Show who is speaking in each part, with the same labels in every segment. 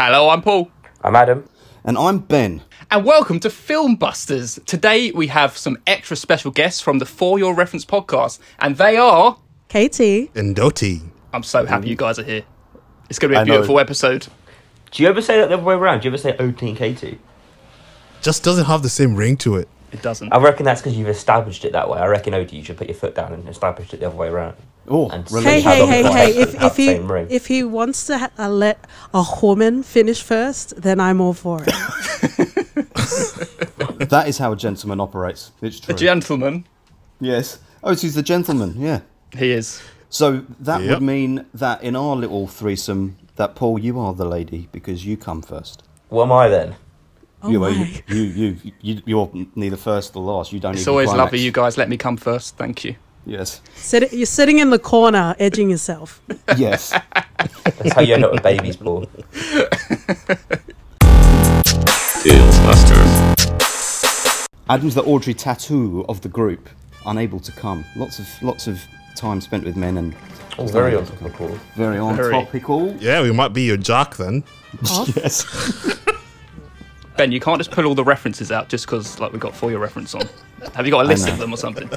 Speaker 1: Hello, I'm Paul.
Speaker 2: I'm Adam.
Speaker 3: And I'm Ben.
Speaker 1: And welcome to Film Busters. Today we have some extra special guests from the For Your Reference podcast. And they are...
Speaker 4: Katie.
Speaker 5: And Doti.
Speaker 1: I'm so happy you guys are here. It's going to be a beautiful episode.
Speaker 2: Do you ever say that the other way around? Do you ever say OT and Katie?
Speaker 5: Just doesn't have the same ring to it.
Speaker 1: It doesn't.
Speaker 2: I reckon that's because you've established it that way. I reckon OT, you should put your foot down and establish it the other way around.
Speaker 3: Oh,
Speaker 4: hey! If he wants to let a woman finish first, then I'm all for it.
Speaker 3: That is how a gentleman operates. It's true.
Speaker 1: A gentleman?
Speaker 3: Yes. Oh, he's the gentleman, yeah.
Speaker 1: He is.
Speaker 3: So that would mean that in our little threesome, that Paul, you are the lady because you come first.
Speaker 2: What am I then?
Speaker 4: Oh
Speaker 3: You're neither first or last. You don't.
Speaker 1: It's always lovely you guys let me come first. Thank you.
Speaker 3: Yes.
Speaker 4: You're sitting in the corner, edging yourself.
Speaker 3: Yes.
Speaker 2: That's how you end up with babies, Paul.
Speaker 3: Adam's the Audrey tattoo of the group, unable to come. Lots of time spent with men and.
Speaker 2: Oh, very on topical.
Speaker 3: Very on topical.
Speaker 5: Yeah, we might be your jock then.
Speaker 3: Yes.
Speaker 1: Ben, you can't just pull all the references out just because we've got For Your Reference on. Have you got a list of them or something?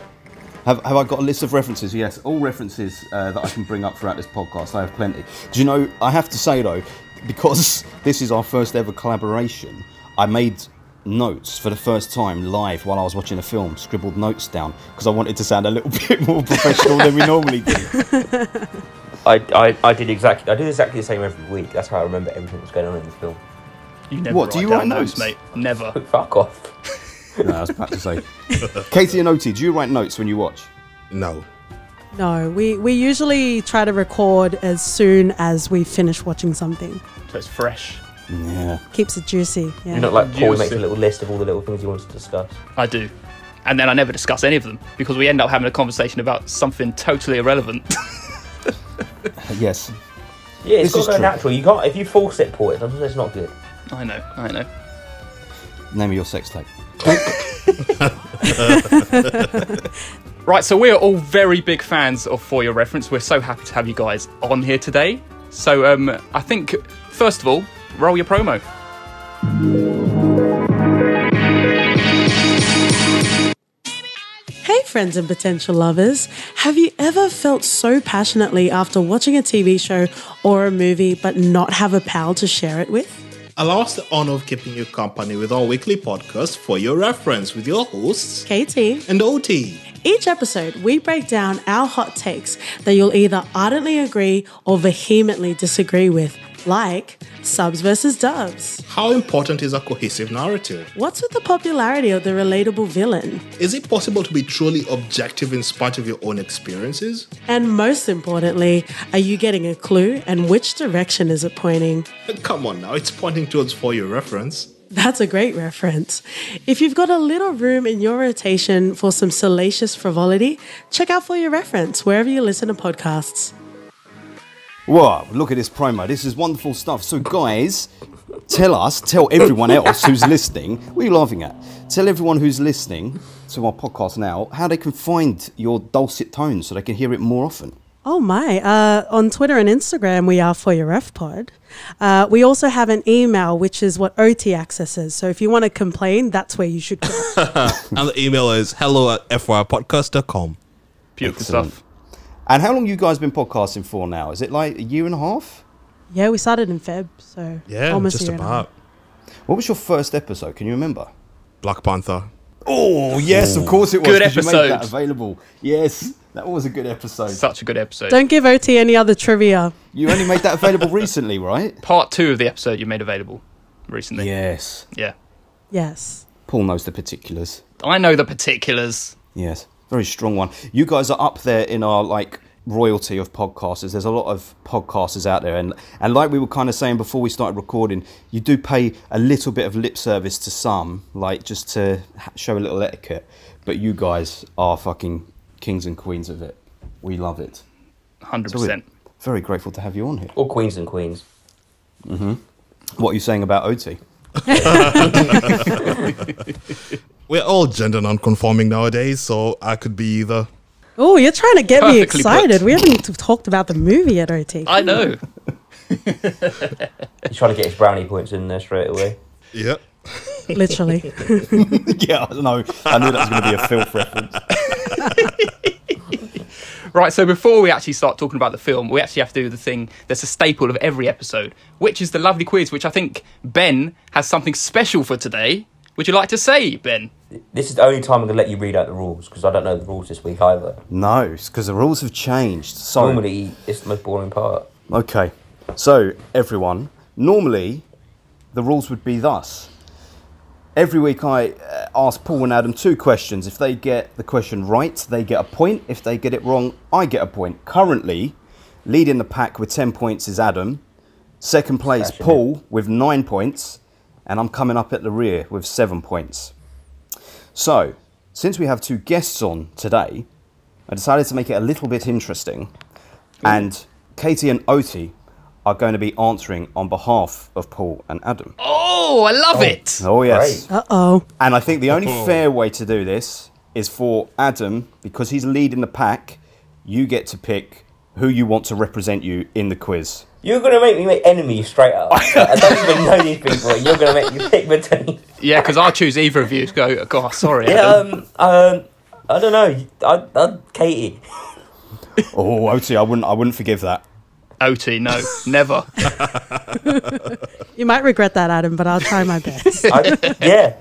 Speaker 3: Have I got a list of references? Yes, all references that I can bring up throughout this podcast. I have plenty. Do you know, I have to say though, because this is our first ever collaboration, I made notes for the first time live while I was watching a film, scribbled notes down, because I wanted to sound a little bit more professional than we normally do.
Speaker 2: I did exactly the same every week. That's how I remember everything that's going on in the film.
Speaker 1: You never
Speaker 3: do you write notes,
Speaker 1: mate? Never.
Speaker 2: Fuck off.
Speaker 3: No, I was about to say. Katie and Oti, do you write notes when you watch?
Speaker 5: No.
Speaker 4: No, we usually try to record as soon as we finish watching something.
Speaker 1: So it's fresh.
Speaker 3: Yeah.
Speaker 4: Keeps it juicy. Yeah.
Speaker 2: You're not like Paul who makes a little list of all the little things he wants to discuss.
Speaker 1: I do. And then I never discuss any of them because we end up having a conversation about something totally irrelevant.
Speaker 3: Yes.
Speaker 2: Yeah, it's
Speaker 3: This
Speaker 2: got to
Speaker 3: is
Speaker 2: go natural. You can't, if you force it, Paul, it's not good.
Speaker 1: I know.
Speaker 3: Name of your sex tape.
Speaker 1: Right, so we are all very big fans of For Your Reference. We're so happy to have you guys on here today. So I think, first of all, roll your promo.
Speaker 4: Hey friends and potential lovers, have you ever felt so passionately after watching a TV show or a movie but not have a pal to share it with?
Speaker 5: Allow us the honor of keeping you company with our weekly podcast For Your Reference with your hosts,
Speaker 4: Katie
Speaker 5: and Oti.
Speaker 4: Each episode, we break down our hot takes that you'll either ardently agree or vehemently disagree with, like subs versus dubs.
Speaker 5: How important is a cohesive narrative?
Speaker 4: What's with the popularity of the relatable villain?
Speaker 5: Is it possible to be truly objective in spite of your own experiences?
Speaker 4: And most importantly, are you getting a clue and which direction is it pointing?
Speaker 5: Come on now, it's pointing towards For Your Reference.
Speaker 4: That's a great reference. If you've got a little room in your rotation for some salacious frivolity, check out For Your Reference wherever you listen to podcasts.
Speaker 3: Whoa, look at this promo. This is wonderful stuff. So guys, tell everyone else who's listening, what are you laughing at? Tell everyone who's listening to our podcast now how they can find your dulcet tones so they can hear it more often.
Speaker 4: Oh my, on Twitter and Instagram, we are For Your Ref Pod. We also have an email, which is what OT accesses. So if you want to complain, that's where you should go.
Speaker 5: And the email is hello@fypodcast.com.
Speaker 1: Beautiful
Speaker 3: Excellent
Speaker 1: stuff.
Speaker 3: And how long you guys been podcasting for now? Is it like a year and a half?
Speaker 4: Yeah, we started in Feb, so
Speaker 5: Yeah,
Speaker 4: almost
Speaker 5: just
Speaker 4: a year and a half.
Speaker 5: about.
Speaker 3: What was your first episode? Can you remember?
Speaker 5: Black Panther.
Speaker 3: Oh, yes, of course it was.
Speaker 1: Good
Speaker 3: 'cause you made
Speaker 1: episode.
Speaker 3: that available. Yes, that was a good episode.
Speaker 1: Such a good episode.
Speaker 4: Don't give OT any other trivia.
Speaker 3: You only made that available recently, right?
Speaker 1: Part 2 of the episode you made available recently.
Speaker 3: Yes.
Speaker 1: Yeah.
Speaker 4: Yes.
Speaker 3: Paul knows the particulars.
Speaker 1: I know the particulars.
Speaker 3: Yes, very strong one. You guys are up there in our royalty of podcasters. There's a lot of podcasters out there, and like we were kind of saying before we started recording, you do pay a little bit of lip service to some, just to show a little etiquette. But you guys are fucking kings and queens of it. We love it.
Speaker 1: 100%.
Speaker 3: So we're very grateful to have you on here.
Speaker 2: All queens and queens.
Speaker 3: Mm-hmm. What are you saying about OT?
Speaker 5: We're all gender non-conforming nowadays, so I could be either.
Speaker 4: Oh, you're trying to get me
Speaker 1: Perfectly
Speaker 4: excited.
Speaker 1: put.
Speaker 4: We haven't talked about the movie yet, OT.
Speaker 1: I know.
Speaker 2: He's trying to get his brownie points in there straight away.
Speaker 5: Yep.
Speaker 4: Literally.
Speaker 3: Yeah, I know. I knew that was going to be a filth reference.
Speaker 1: Right, so before we actually start talking about the film, we actually have to do the thing that's a staple of every episode, which is the lovely quiz, which I think Ben has something special for today. Would you like to say, Ben?
Speaker 2: This is the only time I'm going to let you read out the rules, because I don't know the rules this week either.
Speaker 3: No, it's because the rules have changed. So,
Speaker 2: Normally, it's the most boring part.
Speaker 3: okay. So, everyone, normally the rules would be thus. Every week I ask Paul and Adam 2 questions. If they get the question right, they get a point. If they get it wrong, I get a point. Currently, leading the pack with 10 points is Adam. Second place,
Speaker 2: Smashing
Speaker 3: Paul, with 9 points. And I'm coming up at the rear with 7 points. So, since we have 2 guests on today, I decided to make it a little bit interesting. And Katie and Oti are going to be answering on behalf of Paul and Adam.
Speaker 1: Oh, I love it!
Speaker 3: Oh, yes.
Speaker 2: Great.
Speaker 4: Uh-oh.
Speaker 3: And I think the only fair way to do this is for Adam, because he's leading the pack, you get to pick who you want to represent you in the quiz.
Speaker 2: You're going to make me make enemies straight up. I don't even know these people. You're going to make me pick between...
Speaker 1: Yeah, because I'll choose either of you to go, God, sorry,
Speaker 2: Yeah,
Speaker 1: Adam.
Speaker 2: I don't know. I'd Katie.
Speaker 3: Oh, Oti, I wouldn't forgive that.
Speaker 1: OT, no, never.
Speaker 4: You might regret that, Adam, but I'll try my best.
Speaker 2: Yeah.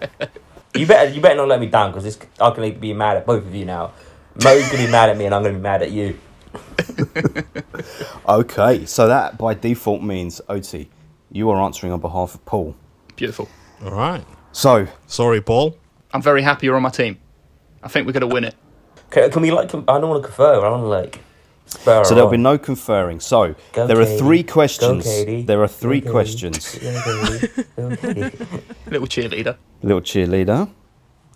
Speaker 2: You better not let me down, because I'm going to be mad at both of you now. Mo's going to be mad at me, and I'm going to be mad at you.
Speaker 3: Okay, so that by default means, Oti, you are answering on behalf of Paul.
Speaker 1: Beautiful.
Speaker 5: All right.
Speaker 3: So,
Speaker 5: Sorry, Paul.
Speaker 1: I'm very happy you're on my team. I think we're going to win it.
Speaker 2: Can we, I don't want to confer. I want to, spur her
Speaker 3: so there'll
Speaker 2: on.
Speaker 3: be no conferring. So,
Speaker 2: Go,
Speaker 3: there are
Speaker 2: Katie.
Speaker 3: 3 questions.
Speaker 2: Go, Katie.
Speaker 3: There are 3
Speaker 2: Go, Katie.
Speaker 3: questions.
Speaker 2: Go, Katie. Go, Katie.
Speaker 1: Little cheerleader.
Speaker 3: Little cheerleader.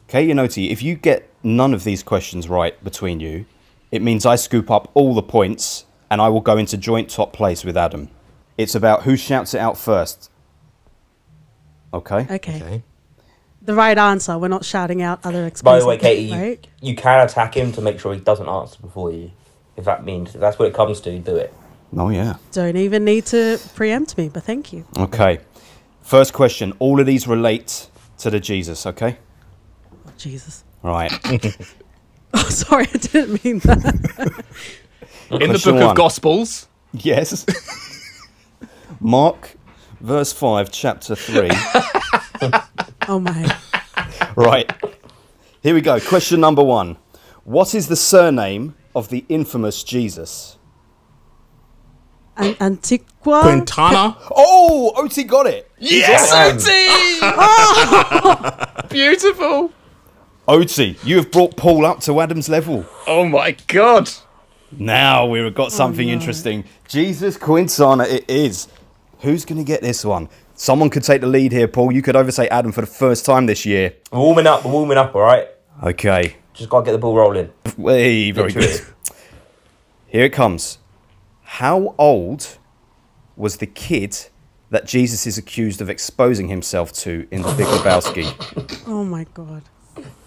Speaker 3: Katie and Oti, if you get none of these questions right between you, it means I scoop up all the points and I will go into joint top place with Adam. It's about who shouts it out first. Okay?
Speaker 4: Okay. The right answer. We're not shouting out other
Speaker 2: By
Speaker 4: expensive
Speaker 2: the way, Katie,
Speaker 4: right?
Speaker 2: you can attack him to make sure he doesn't answer before you. If that's what it comes to, do it.
Speaker 3: Oh, yeah.
Speaker 4: Don't even need to preempt me, but thank you.
Speaker 3: Okay. First question. All of these relate to the Jesus, okay?
Speaker 4: Oh, Jesus.
Speaker 3: Right.
Speaker 4: Oh, sorry, I didn't mean that.
Speaker 1: In the
Speaker 3: Question
Speaker 1: book of
Speaker 3: 1.
Speaker 1: Gospels.
Speaker 3: Yes. Mark, verse 5, chapter 3.
Speaker 4: Oh, my.
Speaker 3: Right. Here we go. Question number 1. What is the surname of the infamous Jesus?
Speaker 4: Antiqua?
Speaker 5: Quintana.
Speaker 3: Oh, Oti got it.
Speaker 1: Yes, OT! Beautiful.
Speaker 3: Oti, you have brought Paul up to Adam's level.
Speaker 1: Oh my God.
Speaker 3: Now we've got something interesting. Jesus Quintana it is. Who's going to get this one? Someone could take the lead here, Paul. You could overtake Adam for the first time this year.
Speaker 2: We're warming up, all right?
Speaker 3: Okay.
Speaker 2: Just got to get the ball rolling.
Speaker 3: Hey, very
Speaker 2: Literally.
Speaker 3: good. Here it comes. How old was the kid that Jesus is accused of exposing himself to in The Big Lebowski?
Speaker 4: Oh, my God.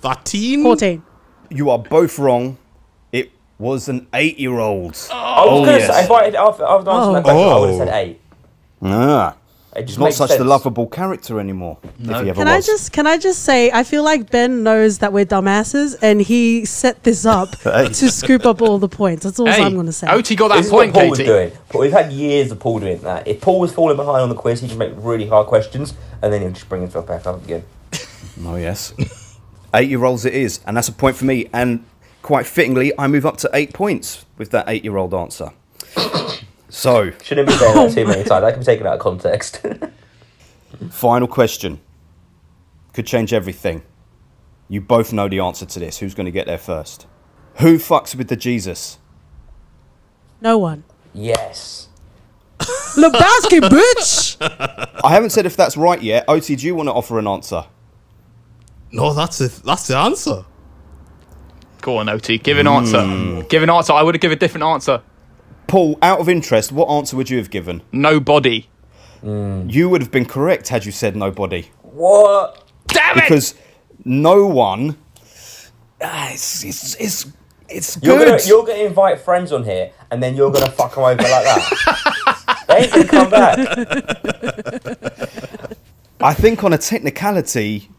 Speaker 5: 13.
Speaker 4: 14.
Speaker 3: You are both wrong. It was an 8-year-old.
Speaker 2: I was going to
Speaker 3: yes.
Speaker 2: say, if I was answering that question, I would have said 8.
Speaker 3: Ah.
Speaker 2: It
Speaker 3: He's
Speaker 2: just
Speaker 3: not
Speaker 2: makes
Speaker 3: such
Speaker 2: sense.
Speaker 3: the lovable character anymore.
Speaker 1: No.
Speaker 3: If he ever
Speaker 4: Can
Speaker 3: was.
Speaker 4: I just say, I feel like Ben knows that we're dumbasses, and he set this up
Speaker 3: Hey.
Speaker 4: to scoop up all the points. That's all
Speaker 1: Hey,
Speaker 4: I'm going to say.
Speaker 1: OT got that
Speaker 2: This is
Speaker 1: point,
Speaker 2: what Paul was
Speaker 1: Katie.
Speaker 2: doing. But we've had years of Paul doing that. If Paul was falling behind on the quiz, he'd just make really hard questions, and then he'd just bring himself back up again.
Speaker 3: Oh, yes. 8-year-olds it is. And that's a point for me. And quite fittingly, I move up to 8 points with that 8-year-old answer. So,
Speaker 2: Shouldn't be saying that too many times. That can be taken out of context.
Speaker 3: final question. Could change everything. You both know the answer to this. Who's going to get there first? Who fucks with the Jesus?
Speaker 4: No one.
Speaker 2: Yes.
Speaker 4: Lebowski, bitch!
Speaker 3: I haven't said if that's right yet. OT, do you want to offer an answer?
Speaker 5: No, that's it. That's the answer.
Speaker 1: Go on, OT. Give an answer. Give an answer. I would have given a different answer.
Speaker 3: Paul, out of interest, what answer would you have given?
Speaker 1: Nobody.
Speaker 3: You would have been correct had you said nobody.
Speaker 2: What?
Speaker 1: Damn it!
Speaker 3: Because no one... it's good.
Speaker 2: You're going to invite friends on here, and then you're going to fuck them over like that. They ain't gonna come back.
Speaker 3: I think on a technicality,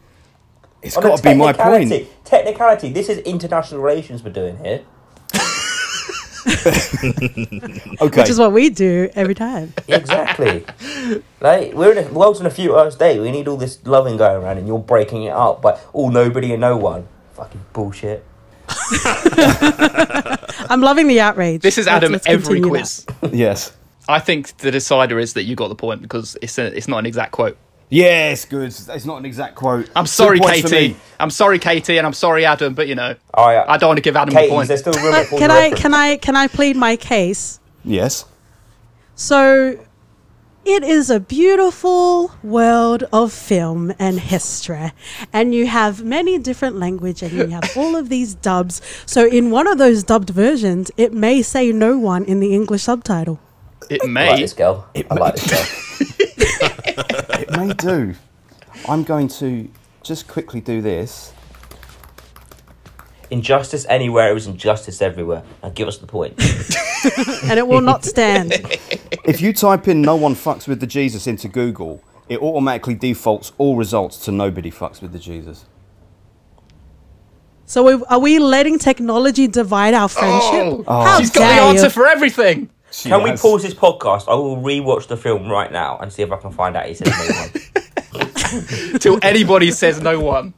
Speaker 3: it's
Speaker 2: On
Speaker 3: got
Speaker 2: a
Speaker 3: to be my point.
Speaker 2: Technicality. This is international relations we're doing here.
Speaker 3: Okay.
Speaker 4: Which is what we do every time.
Speaker 2: Exactly. Like the world's in a few hours day. We need all this loving going around, and you're breaking it up by all nobody and no one. Fucking bullshit.
Speaker 4: I'm loving the outrage.
Speaker 1: This is Adam
Speaker 4: Let's
Speaker 1: every
Speaker 4: continue
Speaker 1: quiz.
Speaker 3: Yes.
Speaker 1: I think the decider is that you got the point because it's not an exact quote.
Speaker 3: Yeah, it's good. It's not an exact quote.
Speaker 1: I'm sorry,
Speaker 3: 2 points for
Speaker 1: Katie.
Speaker 3: me.
Speaker 1: I'm sorry, Katie, and I'm sorry, Adam. But you know,
Speaker 2: All right.
Speaker 1: I don't want to give Adam
Speaker 2: Katie,
Speaker 1: the point.
Speaker 2: there's still room
Speaker 4: that.
Speaker 2: for
Speaker 4: Can
Speaker 2: your
Speaker 4: I
Speaker 2: reference.
Speaker 4: can I plead my case?
Speaker 3: Yes.
Speaker 4: So, it is a beautiful world of film and history, and you have many different language, and you have all of these dubs. So, in one of those dubbed versions, it may say "no one" in the English subtitle.
Speaker 1: It
Speaker 2: I like
Speaker 1: may.
Speaker 2: this girl. I like this girl.
Speaker 3: It may do. I'm going to just quickly do this.
Speaker 2: Injustice anywhere is injustice everywhere. Now give us the point.
Speaker 4: And it will not stand.
Speaker 3: If you type in "no one fucks with the Jesus" into Google, it automatically defaults all results to "nobody fucks with the Jesus."
Speaker 4: So, are we letting technology divide our friendship? How
Speaker 1: She's got the
Speaker 4: dare
Speaker 1: answer
Speaker 4: you.
Speaker 1: for everything.
Speaker 2: Can we pause this podcast? I will rewatch the film right now and see if I can find out he says no one.
Speaker 1: Till anybody says no one.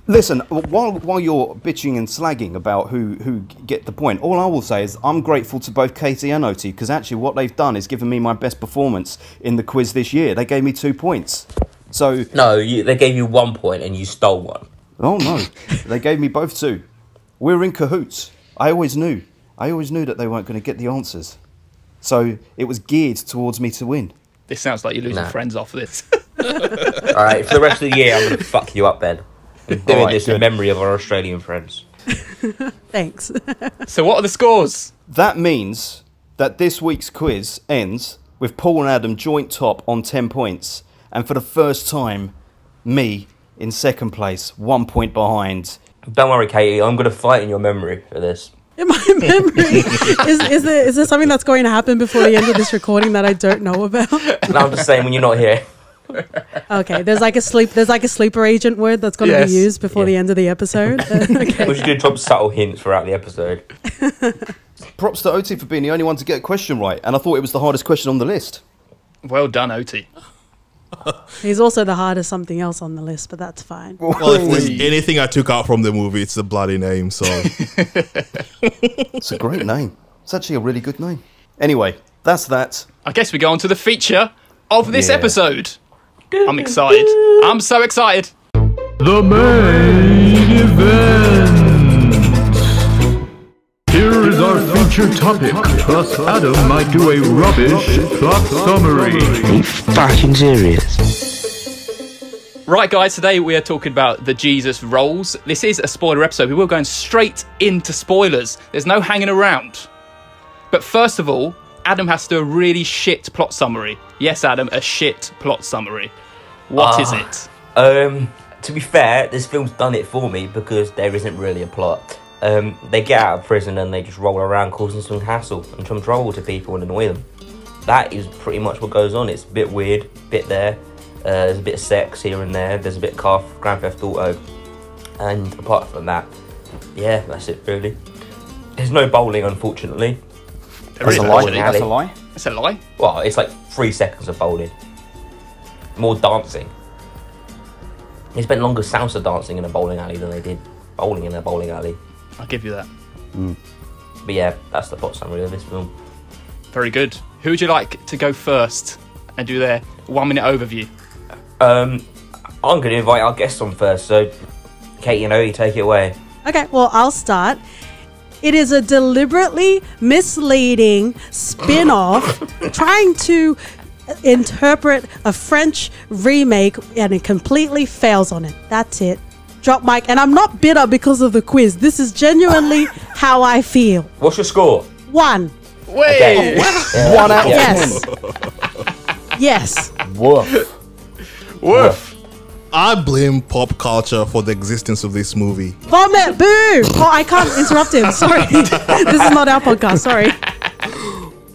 Speaker 3: Listen, while you're bitching and slagging about who get the point, all I will say is I'm grateful to both Katie and Oti because actually what they've done is given me my best performance in the quiz this year. They gave me 2 points. So
Speaker 2: No, they gave you 1 point and you stole one.
Speaker 3: oh no, they gave me both 2. We're in cahoots. I always knew that they weren't going to get the answers. So it was geared towards me to win.
Speaker 1: This sounds like you're losing
Speaker 2: Nah.
Speaker 1: friends off this.
Speaker 2: All right, for the rest of the year, I'm going to fuck you up, Ben. I'm doing
Speaker 3: Alright,
Speaker 2: this
Speaker 3: good.
Speaker 2: in memory of our Australian friends.
Speaker 4: Thanks.
Speaker 1: So what are the scores?
Speaker 3: That means that this week's quiz ends with Paul and Adam joint top on 10 points. And for the first time, me in second place, 1 point behind.
Speaker 2: Don't worry, Katie, I'm going to fight in your memory for this.
Speaker 4: In my memory, is there something that's going to happen before the end of this recording that I don't know about?
Speaker 2: No, I'm just saying when you're not here.
Speaker 4: Okay, there's like a sleeper agent word that's going to
Speaker 1: Yes.
Speaker 4: be used before the end of the episode. Okay.
Speaker 2: We should do some subtle hints throughout the episode.
Speaker 3: Props to Oti for being the only one to get a question right. And I thought it was the hardest question on the list.
Speaker 1: Well done, Oti.
Speaker 4: He's also the hardest something else on the list, but that's fine.
Speaker 6: Well, if there's anything I took out from the movie, it's the bloody name. So
Speaker 3: It's a great name. It's actually a really good name. Anyway, that's that.
Speaker 1: I guess we go on to the feature of this
Speaker 3: Yeah.
Speaker 1: episode. I'm excited. I'm so excited.
Speaker 7: The main event. Here is our feature topic. Plus, Adam might do a rubbish plot summary.
Speaker 8: Fucking serious.
Speaker 1: Right, guys, today we are talking about the Jesus rolls. This is a spoiler episode. We will going straight into spoilers. There's no hanging around. But first of all, Adam has to do a really shit plot summary. Yes, Adam, a shit plot summary. What is it?
Speaker 2: To be fair, this film's done it for me because there isn't really a plot. They get out of prison and they just roll around causing some hassle and some trouble to people and annoy them. That is pretty much what goes on. It's a bit weird, bit there. There's a bit of sex here and there. There's a bit of Grand Theft Auto. And apart from that, yeah, that's it really. There's no bowling, unfortunately.
Speaker 1: There is
Speaker 3: That's a
Speaker 1: no
Speaker 3: lie.
Speaker 1: bowling.
Speaker 3: That's a lie.
Speaker 1: That's a lie.
Speaker 2: Well, it's like 3 seconds of bowling. More dancing. They spent longer salsa dancing in a bowling alley than they did bowling in a bowling alley.
Speaker 1: I'll give you that.
Speaker 2: But yeah, that's the plot summary of this film.
Speaker 1: Very good. Who would you like to go first and do their 1 minute overview?
Speaker 2: I'm going to invite our guests on first, so Katie and Owie, take it away.
Speaker 4: Okay, well, I'll start. It is a deliberately misleading spin-off trying to interpret a French remake, and it completely fails on it. That's it. Drop mic. And I'm not bitter because of the quiz. This is genuinely how I feel.
Speaker 2: What's your score?
Speaker 4: 1.
Speaker 1: Wait!
Speaker 2: Okay.
Speaker 3: 1 out of
Speaker 4: Yes.
Speaker 3: 10.
Speaker 4: Yes.
Speaker 3: Woof.
Speaker 1: Woof!
Speaker 6: I blame pop culture for the existence of this movie.
Speaker 4: Vomit. Boo. Oh, I can't interrupt him. Sorry. This is not our podcast. Sorry.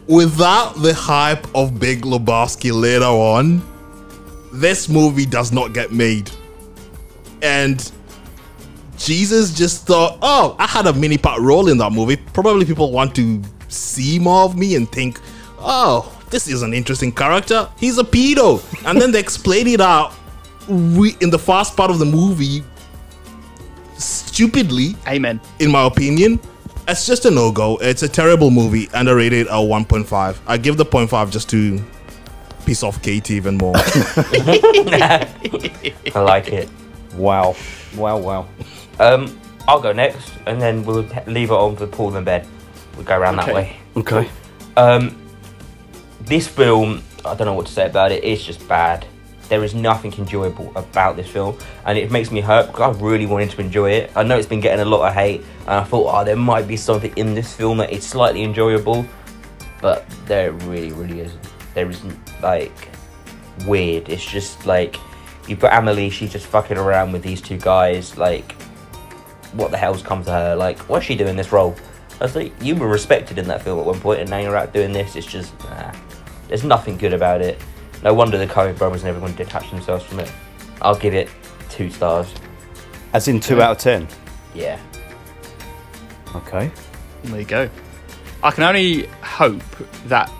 Speaker 6: without the hype of Big Lebowski later on, this movie does not get made. And Jesus just thought, oh, I had a mini part role in that movie. Probably people want to see more of me and think, oh, this is an interesting character. He's a pedo. And then they explain it out in the first part of the movie stupidly.
Speaker 1: Amen.
Speaker 6: In my opinion, it's just a no-go. It's a terrible movie and I rated a 1.5. I give the 0.5 just to piss off Katie even more.
Speaker 2: I like it.
Speaker 3: Wow. Wow.
Speaker 2: I'll go next, and then we'll leave it on for Paul and Ben. We'll go around that way.
Speaker 3: Okay.
Speaker 2: This film, I don't know what to say about it. It's just bad. There is nothing enjoyable about this film, and it makes me hurt because I really wanted to enjoy it. I know it's been getting a lot of hate, and I thought, oh, there might be something in this film that is slightly enjoyable, but there really isn't. There isn't, like, weird. It's just like, you put Amelie, she's just fucking around with these two guys. Like, what the hell's come to her? Like, what's she doing this role? I was like, you were respected in that film at one point, and now you're out doing this. It's just, there's nothing good about it. No wonder the Coen brothers and everyone detached themselves from it. I'll give it 2 stars.
Speaker 3: As in 2 out of 10?
Speaker 2: Yeah.
Speaker 3: Okay.
Speaker 1: There you go. I can only hope that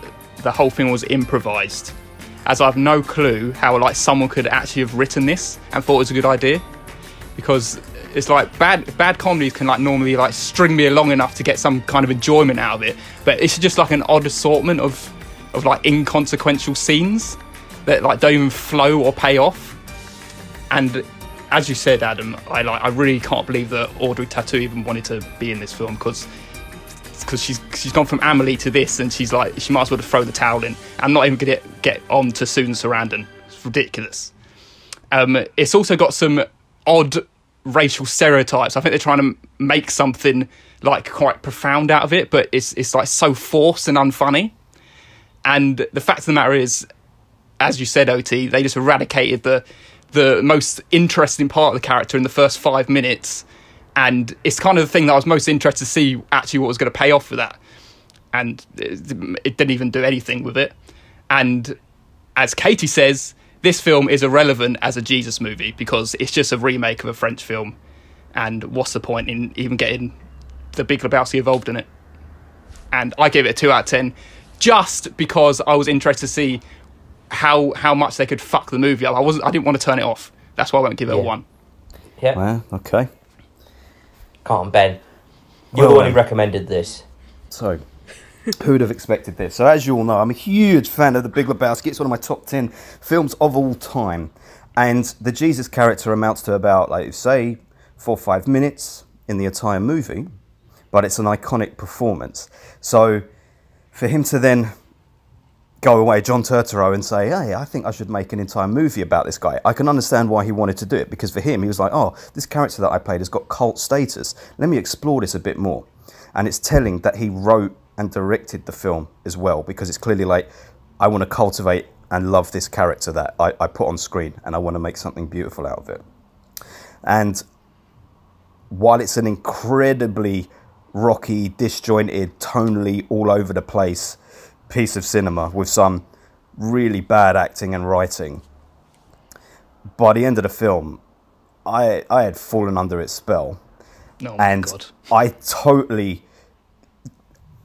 Speaker 1: the whole thing was improvised, as I have no clue how like someone could actually have written this and thought it was a good idea, because it's like bad comedies can like normally like string me along enough to get some kind of enjoyment out of it, but it's just like an odd assortment of like inconsequential scenes that like don't even flow or pay off. And as you said, Adam, I really can't believe that Audrey Tautou even wanted to be in this film, because she's gone from Amelie to this, and she's like, she might as well throw the towel in. I'm not even gonna get on to Susan Sarandon. It's ridiculous. It's also got some odd racial stereotypes. I think they're trying to make something like quite profound out of it, but it's like so forced and unfunny. And the fact of the matter is, as you said, OT, they just eradicated the most interesting part of the character in the first 5 minutes, and it's kind of the thing that I was most interested to see actually what was going to pay off for that, and it didn't even do anything with it. And as Katie says, this film is irrelevant as a Jesus movie because it's just a remake of a French film, and what's the point in even getting the Big Lebowski involved in it? And I gave it a 2 out of 10 just because I was interested to see how much they could fuck the movie up. I didn't want to turn it off. That's why I won't give it a 1.
Speaker 2: Yeah.
Speaker 3: Well, okay.
Speaker 2: Come on, Ben. You're the one who recommended this.
Speaker 3: So, who would have expected this? So, as you all know, I'm a huge fan of The Big Lebowski. It's one of my top 10 films of all time. And the Jesus character amounts to about, like you say, 4 or 5 minutes in the entire movie. But it's an iconic performance. So, for him to then go away, John Turturro, and say, hey, I think I should make an entire movie about this guy. I can understand why he wanted to do it, because for him, he was like, oh, this character that I played has got cult status. Let me explore this a bit more. And it's telling that he wrote and directed the film as well, because it's clearly like, I want to cultivate and love this character that I put on screen, and I want to make something beautiful out of it. And while it's an incredibly rocky, disjointed, tonally all over the place piece of cinema with some really bad acting and writing, by the end of the film, I had fallen under its spell.
Speaker 1: Oh my
Speaker 3: and
Speaker 1: God.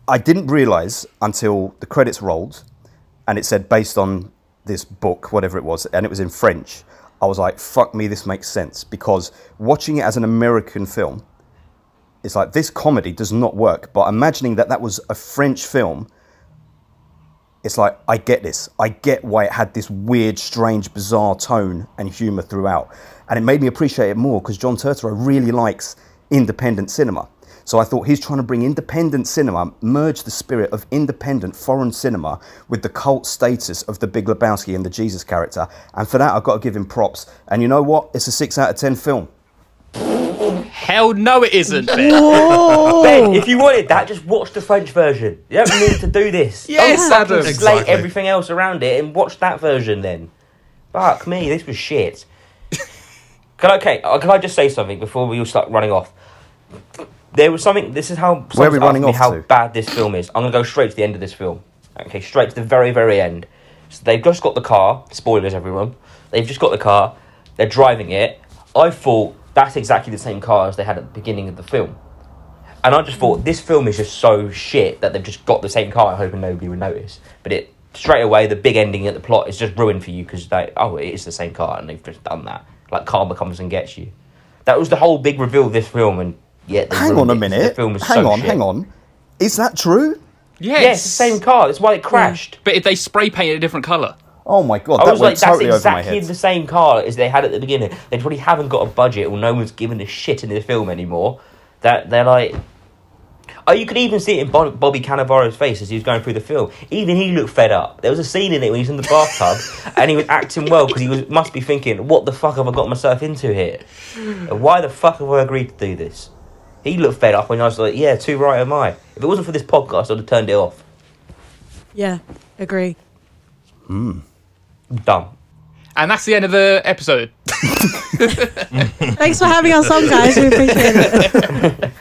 Speaker 3: I didn't realise until the credits rolled and it said based on this book, whatever it was, and it was in French. I was like, fuck me, this makes sense, because watching it as an American film, it's like, this comedy does not work, but imagining that was a French film, it's like, I get this. I get why it had this weird, strange, bizarre tone and humour throughout. And it made me appreciate it more, because John Turturro really likes independent cinema. So I thought, he's trying to bring independent cinema, merge the spirit of independent foreign cinema with the cult status of the Big Lebowski and the Jesus character. And for that, I've got to give him props. And you know what? It's a 6 out of 10 film.
Speaker 1: Hell no, it isn't, Ben.
Speaker 2: Ben, if you wanted that, just watch the French version. You don't need to do this.
Speaker 1: Yes,
Speaker 2: Don't
Speaker 1: Adam.
Speaker 2: fucking slate everything else around it and watch that version then. Fuck me, this was shit. Can I just say something before we all start running off? There was something. This is how.
Speaker 3: Where are we running off
Speaker 2: how
Speaker 3: to?
Speaker 2: bad this film is. I'm gonna go straight to the end of this film. Okay, straight to the very, very end. So they've just got the car. Spoilers, everyone. They've just got the car. They're driving it. I thought that's exactly the same car as they had at the beginning of the film. And I just thought, this film is just so shit that they've just got the same car, hoping nobody would notice. But it straight away, the big ending at the plot is just ruined for you because it is the same car, and they've just done that. Like, karma comes and gets you. That was the whole big reveal of this film, and yet
Speaker 3: hang on a minute.
Speaker 2: The film was
Speaker 3: hang
Speaker 2: shit.
Speaker 3: on. Is that true?
Speaker 1: Yes.
Speaker 2: Yeah, it's the same car. That's why it crashed.
Speaker 1: But if they spray painted a different colour.
Speaker 3: Oh my god,
Speaker 2: I
Speaker 3: that
Speaker 2: was
Speaker 3: went
Speaker 2: like, that's
Speaker 3: totally over my
Speaker 2: exactly
Speaker 3: head.
Speaker 2: the same car as they had at the beginning. They probably haven't got a budget, or no one's giving a shit in the film anymore. That they're like... Oh, you could even see it in Bobby Cannavaro's face as he was going through the film. Even he looked fed up. There was a scene in it when he was in the bathtub and he was acting well because must be thinking, what the fuck have I got myself into here? And why the fuck have I agreed to do this? He looked fed up and I was like, yeah, too right am I. If it wasn't for this podcast, I'd have turned it off.
Speaker 4: Yeah, agree.
Speaker 2: Dumb.
Speaker 1: And that's the end of the episode.
Speaker 4: Thanks for having us on, guys. We appreciate it.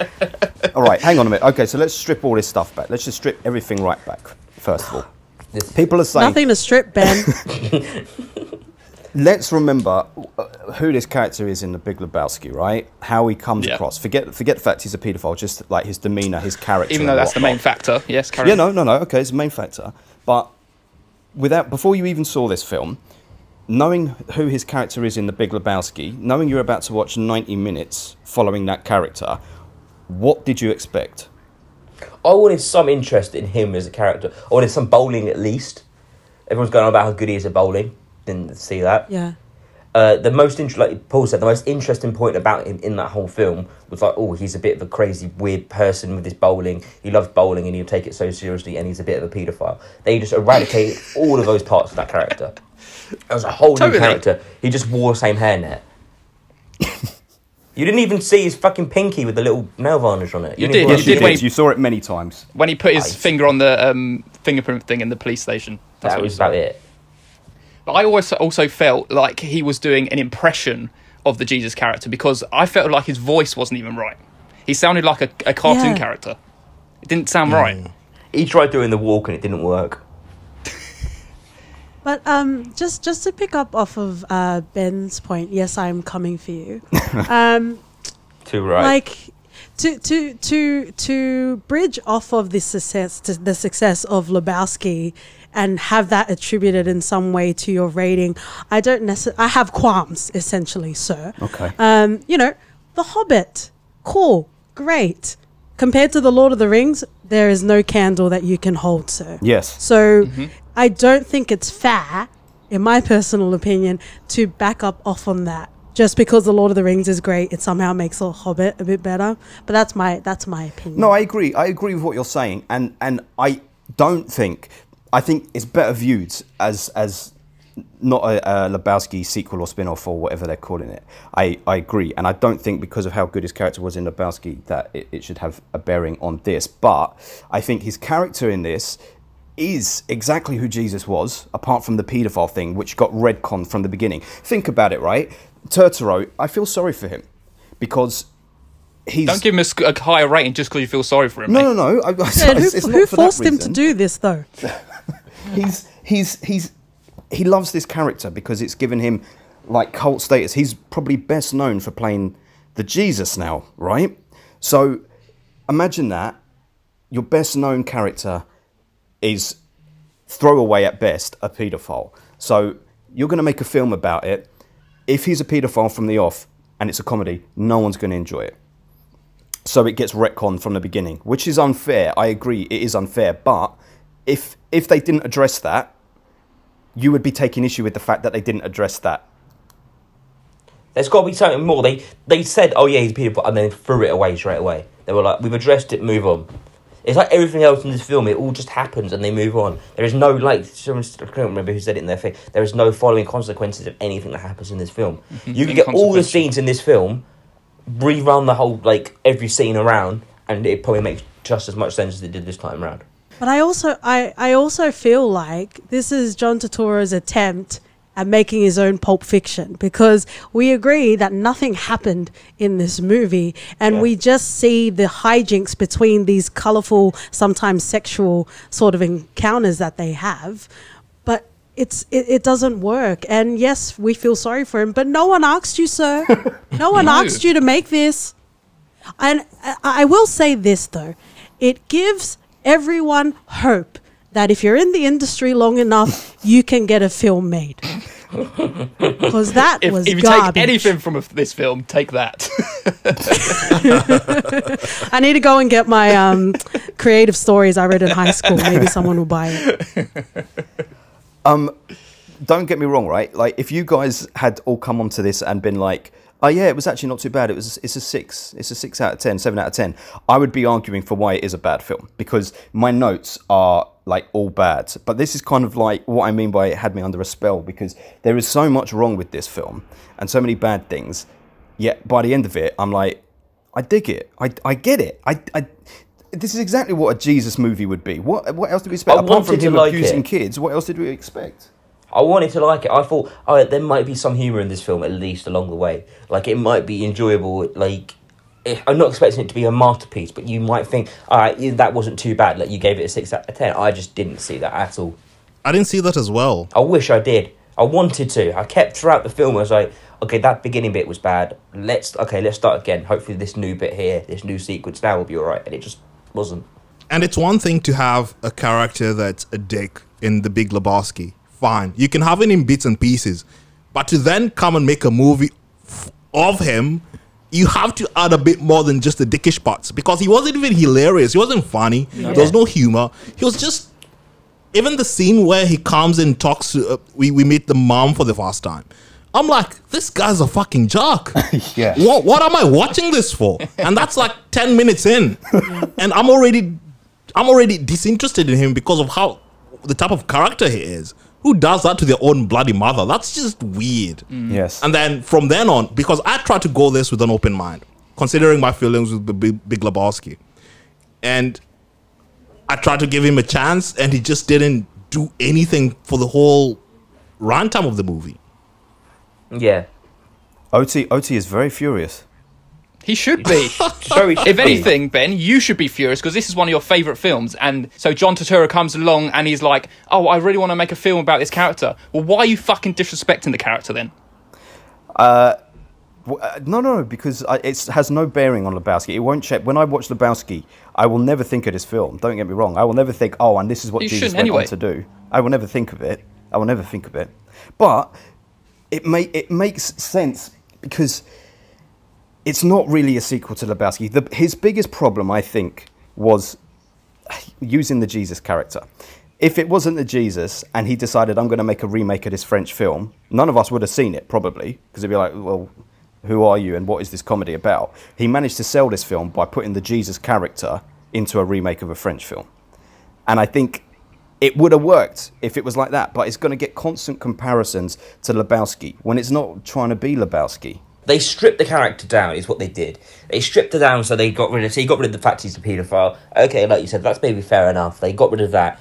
Speaker 3: All right, hang on a minute. Okay, so let's strip all this stuff back. Let's just strip everything right back, first of all. People are saying...
Speaker 4: Nothing to strip, Ben.
Speaker 3: Let's remember who this character is in The Big Lebowski, right? How he comes across. Forget the fact he's a paedophile, just like his demeanour, his character.
Speaker 1: Even though that's the main factor. Yes, carry on.
Speaker 3: No. Okay, it's the main factor. But before you even saw this film, knowing who his character is in The Big Lebowski, knowing you're about to watch 90 minutes following that character, what did you expect?
Speaker 2: I wanted some interest in him as a character. I wanted some bowling at least. Everyone's going on about how good he is at bowling. Didn't see that.
Speaker 4: Yeah.
Speaker 2: Like Paul said, the most interesting point about him in that whole film was like, oh, he's a bit of a crazy, weird person with his bowling. He loves bowling and he'll take it so seriously, and he's a bit of a paedophile. They just eradicated all of those parts of that character. It was a whole new character. He just wore the same hairnet. You didn't even see his fucking pinky with the little nail varnish on it.
Speaker 1: You did.
Speaker 3: You saw it many times.
Speaker 1: When he put his finger on the fingerprint thing in the police station.
Speaker 2: That was about it.
Speaker 1: But I also felt like he was doing an impression of the Jesus character because I felt like his voice wasn't even right. He sounded like a cartoon character. It didn't sound right.
Speaker 2: He tried doing the walk and it didn't work.
Speaker 4: But just to pick up off of Ben's point, yes, I'm coming for you.
Speaker 2: Too right.
Speaker 4: Like to bridge off of the success of Lebowski and have that attributed in some way to your rating, I have qualms, essentially, sir.
Speaker 3: Okay.
Speaker 4: The Hobbit, cool, great. Compared to the Lord of the Rings, there is no candle that you can hold, sir.
Speaker 3: Yes.
Speaker 4: So I don't think it's fair, in my personal opinion, to back up off on that. Just because the Lord of the Rings is great, it somehow makes the Hobbit a bit better. But that's my opinion.
Speaker 3: No, I agree. I agree with what you're saying, and I don't think. I think it's better viewed as not a Lebowski sequel or spin-off or whatever they're calling it. I agree, and I don't think because of how good his character was in Lebowski that it should have a bearing on this. But I think his character in this is exactly who Jesus was, apart from the paedophile thing, which got retconned from the beginning. Think about it, right? Turturro, I feel sorry for him because he's...
Speaker 1: Don't give him a higher rating just because you feel sorry for him.
Speaker 3: No.
Speaker 4: Who forced him to do this, though?
Speaker 3: He loves this character because it's given him like cult status. He's probably best known for playing the Jesus now, right? So imagine that your best known character is throwaway at best, a paedophile. So you're going to make a film about it. If he's a paedophile from the off and it's a comedy, no one's going to enjoy it. So it gets retconned from the beginning, which is unfair. I agree, it is unfair. But if they didn't address that, you would be taking issue with the fact that they didn't address that.
Speaker 2: There's got to be something more. They said, oh yeah, he's a paedophile, and then threw it away straight away. They were like, we've addressed it, move on. It's like everything else in this film, it all just happens and they move on. There is no, I can't remember who said it in their thing, there is no following consequences of anything that happens in this film. You can get all the scenes in this film, rerun the whole, every scene around, and it probably makes just as much sense as it did this time around.
Speaker 4: But I also feel like this is John Turturro's attempt and making his own Pulp Fiction, because we agree that nothing happened in this movie, and we just see the hijinks between these colorful, sometimes sexual sort of encounters that they have. But it doesn't work. And yes, we feel sorry for him, but no one asked you, sir. No one asked you to make this. And I will say this, though. It gives everyone hope that if you're in the industry long enough, you can get a film made. Because that was
Speaker 1: if you
Speaker 4: garbage.
Speaker 1: take anything from this film, take that.
Speaker 4: I need to go and get my creative stories I read in high school. Maybe someone will buy it.
Speaker 3: Don't get me wrong, right? Like, if you guys had all come onto this and been like, oh yeah, it was actually not too bad. It's a 6 out of 10, 7 out of 10. I would be arguing for why it is a bad film, because my notes are like all bad. But this is kind of like what I mean by it had me under a spell, because there is so much wrong with this film and so many bad things. Yet by the end of it, I'm like, I dig it. I get it. This is exactly what a Jesus movie would be. What else did we expect? Apart from him abusing kids, what else did we expect?
Speaker 2: I wanted to like it. I thought, oh, there might be some humour in this film, at least along the way. Like, it might be enjoyable. Like, I'm not expecting it to be a masterpiece, but you might think, all right, that wasn't too bad. Like, you gave it a 6 out of 10. I just didn't see that at all.
Speaker 6: I didn't see that as well.
Speaker 2: I wish I did. I wanted to. I kept throughout the film. I was like, okay, that beginning bit was bad. Let's start again. Hopefully, this new bit here, this new sequence now will be all right. And it just wasn't.
Speaker 6: And it's one thing to have a character that's a dick in The Big Lebowski. Fine, you can have it in bits and pieces, but to then come and make a movie of him, you have to add a bit more than just the dickish parts, because he wasn't even hilarious. He wasn't funny. Yeah. There was no humor. He was just, even the scene where he comes and talks to, we meet the mom for the first time. I'm like, this guy's a fucking jerk.
Speaker 3: Yeah.
Speaker 6: What am I watching this for? And that's like 10 minutes in, and I'm already disinterested in him because of how the type of character he is. Who does that to their own bloody mother? That's just weird.
Speaker 3: Yes.
Speaker 6: And then from then on, because I tried to go this with an open mind, considering my feelings with the Big Lebowski, and I tried to give him a chance, and he just didn't do anything for the whole runtime of the movie.
Speaker 2: Yeah.
Speaker 3: OT is very furious.
Speaker 1: He should be. If anything, Ben, you should be furious, because this is one of your favourite films. And so John Turturro comes along and he's like, oh, I really want to make a film about this character. Well, why are you fucking disrespecting the character then?
Speaker 3: No, because it has no bearing on Lebowski. It won't check. When I watch Lebowski, I will never think of this film. Don't get me wrong. I will never think, oh, and this is what Jesus went on to do. I will never think of it. But it makes sense, because it's not really a sequel to Lebowski. His biggest problem, I think, was using the Jesus character. If it wasn't the Jesus and he decided, I'm going to make a remake of this French film, none of us would have seen it, probably, because it'd be like, well, who are you and what is this comedy about? He managed to sell this film by putting the Jesus character into a remake of a French film. And I think it would have worked if it was like that, but it's going to get constant comparisons to Lebowski when it's not trying to be Lebowski.
Speaker 2: They stripped the character down, is what they did. They stripped it down, so he got rid of the fact he's a paedophile. Okay, like you said, that's maybe fair enough. They got rid of that.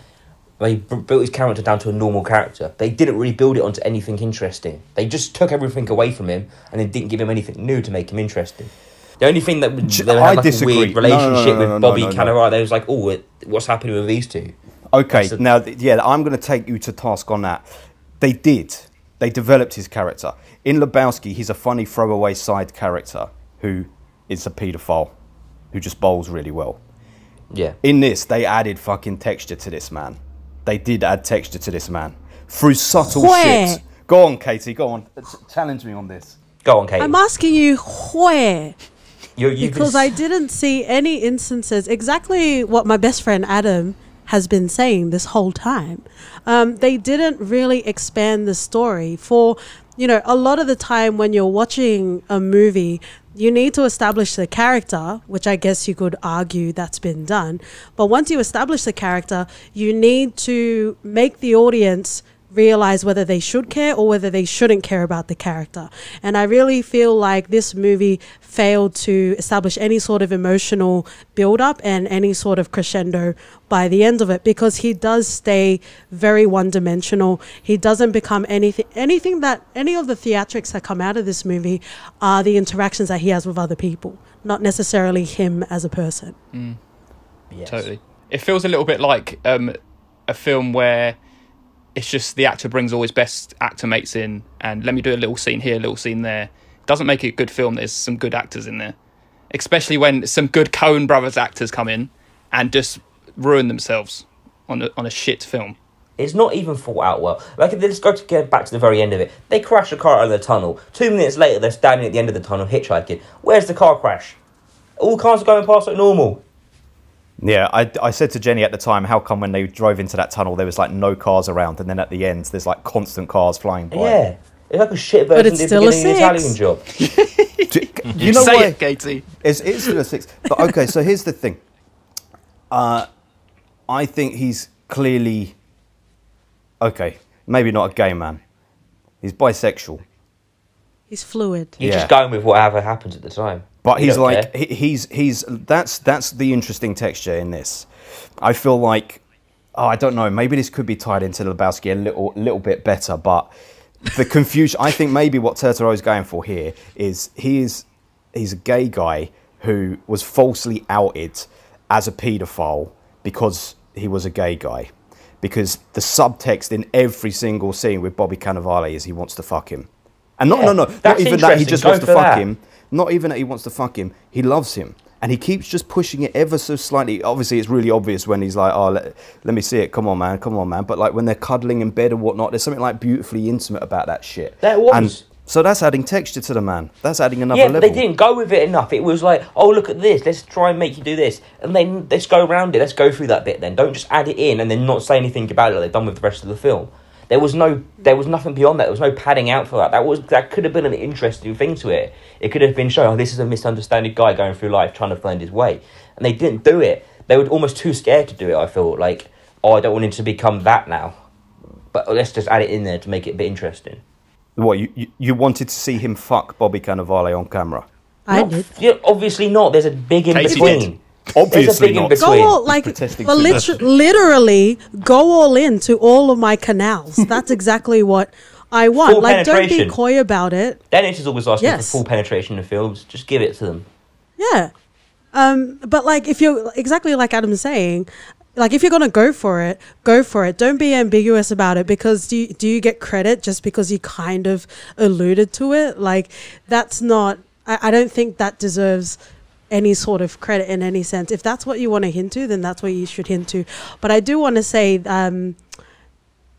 Speaker 2: They built his character down to a normal character. They didn't really build it onto anything interesting. They just took everything away from him, and then didn't give him anything new to make him interesting. The only thing that they had like a weird relationship with Bobby Cannavaro, they was like, oh, what's happening with these two?
Speaker 3: Okay, now, I'm going to take you to task on that. They developed his character. In Lebowski, he's a funny throwaway side character who is a paedophile, who just bowls really well.
Speaker 2: Yeah.
Speaker 3: In this, they added fucking texture to this man. They did add texture to this man. Through subtle shit. Go on, Katie, go on. Challenge me on this.
Speaker 2: Go on, Katie.
Speaker 4: I'm asking you where. Because
Speaker 2: I
Speaker 4: I didn't see any instances, exactly what my best friend Adam has been saying this whole time. They didn't really expand the story. For, a lot of the time when you're watching a movie, you need to establish the character, which I guess you could argue that's been done. But once you establish the character, you need to make the audience realize whether they should care or whether they shouldn't care about the character. And I really feel like this movie failed to establish any sort of emotional build-up and any sort of crescendo by the end of it, because he does stay very one-dimensional. He doesn't become anything that any of the theatrics that come out of this movie are the interactions that he has with other people, not necessarily him as a person.
Speaker 2: Yes.
Speaker 1: Totally. It feels a little bit like a film where it's just the actor brings all his best actor mates in and let me do a little scene here, a little scene there. Doesn't make it a good film. There's some good actors in there, especially when some good Coen Brothers actors come in and just ruin themselves on a shit film.
Speaker 2: It's not even thought out well. Like, let's get back to the very end of it. They crash a car out of the tunnel. 2 minutes later, they're standing at the end of the tunnel hitchhiking. Where's the car crash? All cars are going past like normal.
Speaker 3: Yeah, I said to Jenny at the time, how come when they drove into that tunnel there was like no cars around, and then at the end there's like constant cars flying by.
Speaker 2: Yeah, it's like a shit version of the beginning of the Italian Job.
Speaker 3: You know
Speaker 1: say
Speaker 3: why?
Speaker 1: it, Katie.
Speaker 3: It's still a 6. But okay, so here's the thing. I think he's clearly, okay, maybe not a gay man. He's bisexual.
Speaker 4: He's fluid.
Speaker 2: He's
Speaker 3: Yeah.
Speaker 2: just going with whatever happens at the time.
Speaker 3: But
Speaker 2: You
Speaker 3: he's
Speaker 2: don't
Speaker 3: like
Speaker 2: care.
Speaker 3: he's that's the interesting texture in this. I feel like, I don't know, maybe this could be tied into Lebowski a little bit better, but the confusion, I think maybe what Turturro is going for here is he's a gay guy who was falsely outed as a paedophile because he was a gay guy. Because the subtext in every single scene with Bobby Cannavale is he wants to fuck him. And not
Speaker 2: that's
Speaker 3: even that he
Speaker 2: interesting.
Speaker 3: just
Speaker 2: Go
Speaker 3: wants to
Speaker 2: for
Speaker 3: fuck
Speaker 2: that.
Speaker 3: him. Not even that he wants to fuck him. He loves him. And he keeps just pushing it ever so slightly. Obviously, it's really obvious when he's like, oh, let me see it. Come on, man. Come on, man. But like when they're cuddling in bed and whatnot, there's something like beautifully intimate about that shit.
Speaker 2: There was.
Speaker 3: And so that's adding texture to the man. That's adding another
Speaker 2: Yeah,
Speaker 3: level.
Speaker 2: but they didn't go with it enough. It was like, oh, look at this. Let's try and make you do this. And then let's go around it. Let's go through that bit then. Don't just add it in and then not say anything about it like they've done with the rest of the film. There was nothing beyond that. There was no padding out for that. That could have been an interesting thing to it. It could have been shown, oh, this is a misunderstanding guy going through life trying to find his way. And they didn't do it. They were almost too scared to do it, I feel. Like, oh, I don't want him to become that now. But let's just add it in there to make it a bit interesting.
Speaker 3: What, you wanted to see him fuck Bobby Cannavale on camera?
Speaker 4: I did.
Speaker 2: Yeah, obviously not. There's a big in
Speaker 1: Katie
Speaker 2: between.
Speaker 1: did.
Speaker 3: Obviously
Speaker 2: There's a big
Speaker 3: not.
Speaker 2: in
Speaker 4: Go
Speaker 2: between.
Speaker 4: all, like,
Speaker 3: protesting
Speaker 4: but
Speaker 3: to
Speaker 4: literally go all in to all of my canals. That's exactly what I want.
Speaker 2: Full
Speaker 4: Like, don't be
Speaker 2: penetration.
Speaker 4: coy about it.
Speaker 2: Dennis is always asking
Speaker 4: Yes.
Speaker 2: for full penetration in films. Just give it to them.
Speaker 4: Yeah. But like, if you're exactly like Adam's saying, like, if you're gonna go for it, go for it. Don't be ambiguous about it, because do you get credit just because you kind of alluded to it? Like, that's not. I don't think that deserves any sort of credit in any sense. If that's what you want to hint to, then that's what you should hint to. But I do want to say, them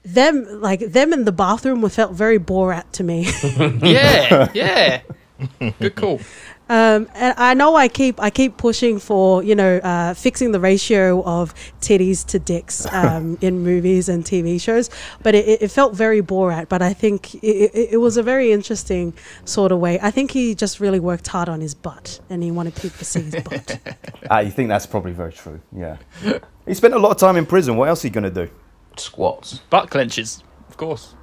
Speaker 4: in the bathroom felt very Borat to me.
Speaker 1: Yeah. Good call.
Speaker 4: And I know I keep pushing for, fixing the ratio of titties to dicks in movies and TV shows, but it felt very Borat. But I think it was a very interesting sort of way. I think he just really worked hard on his butt, and he wanted people to see his butt.
Speaker 3: You think that's probably very true, yeah. He spent a lot of time in prison. What else are you going to do?
Speaker 2: Squats.
Speaker 1: Butt clenches, of course.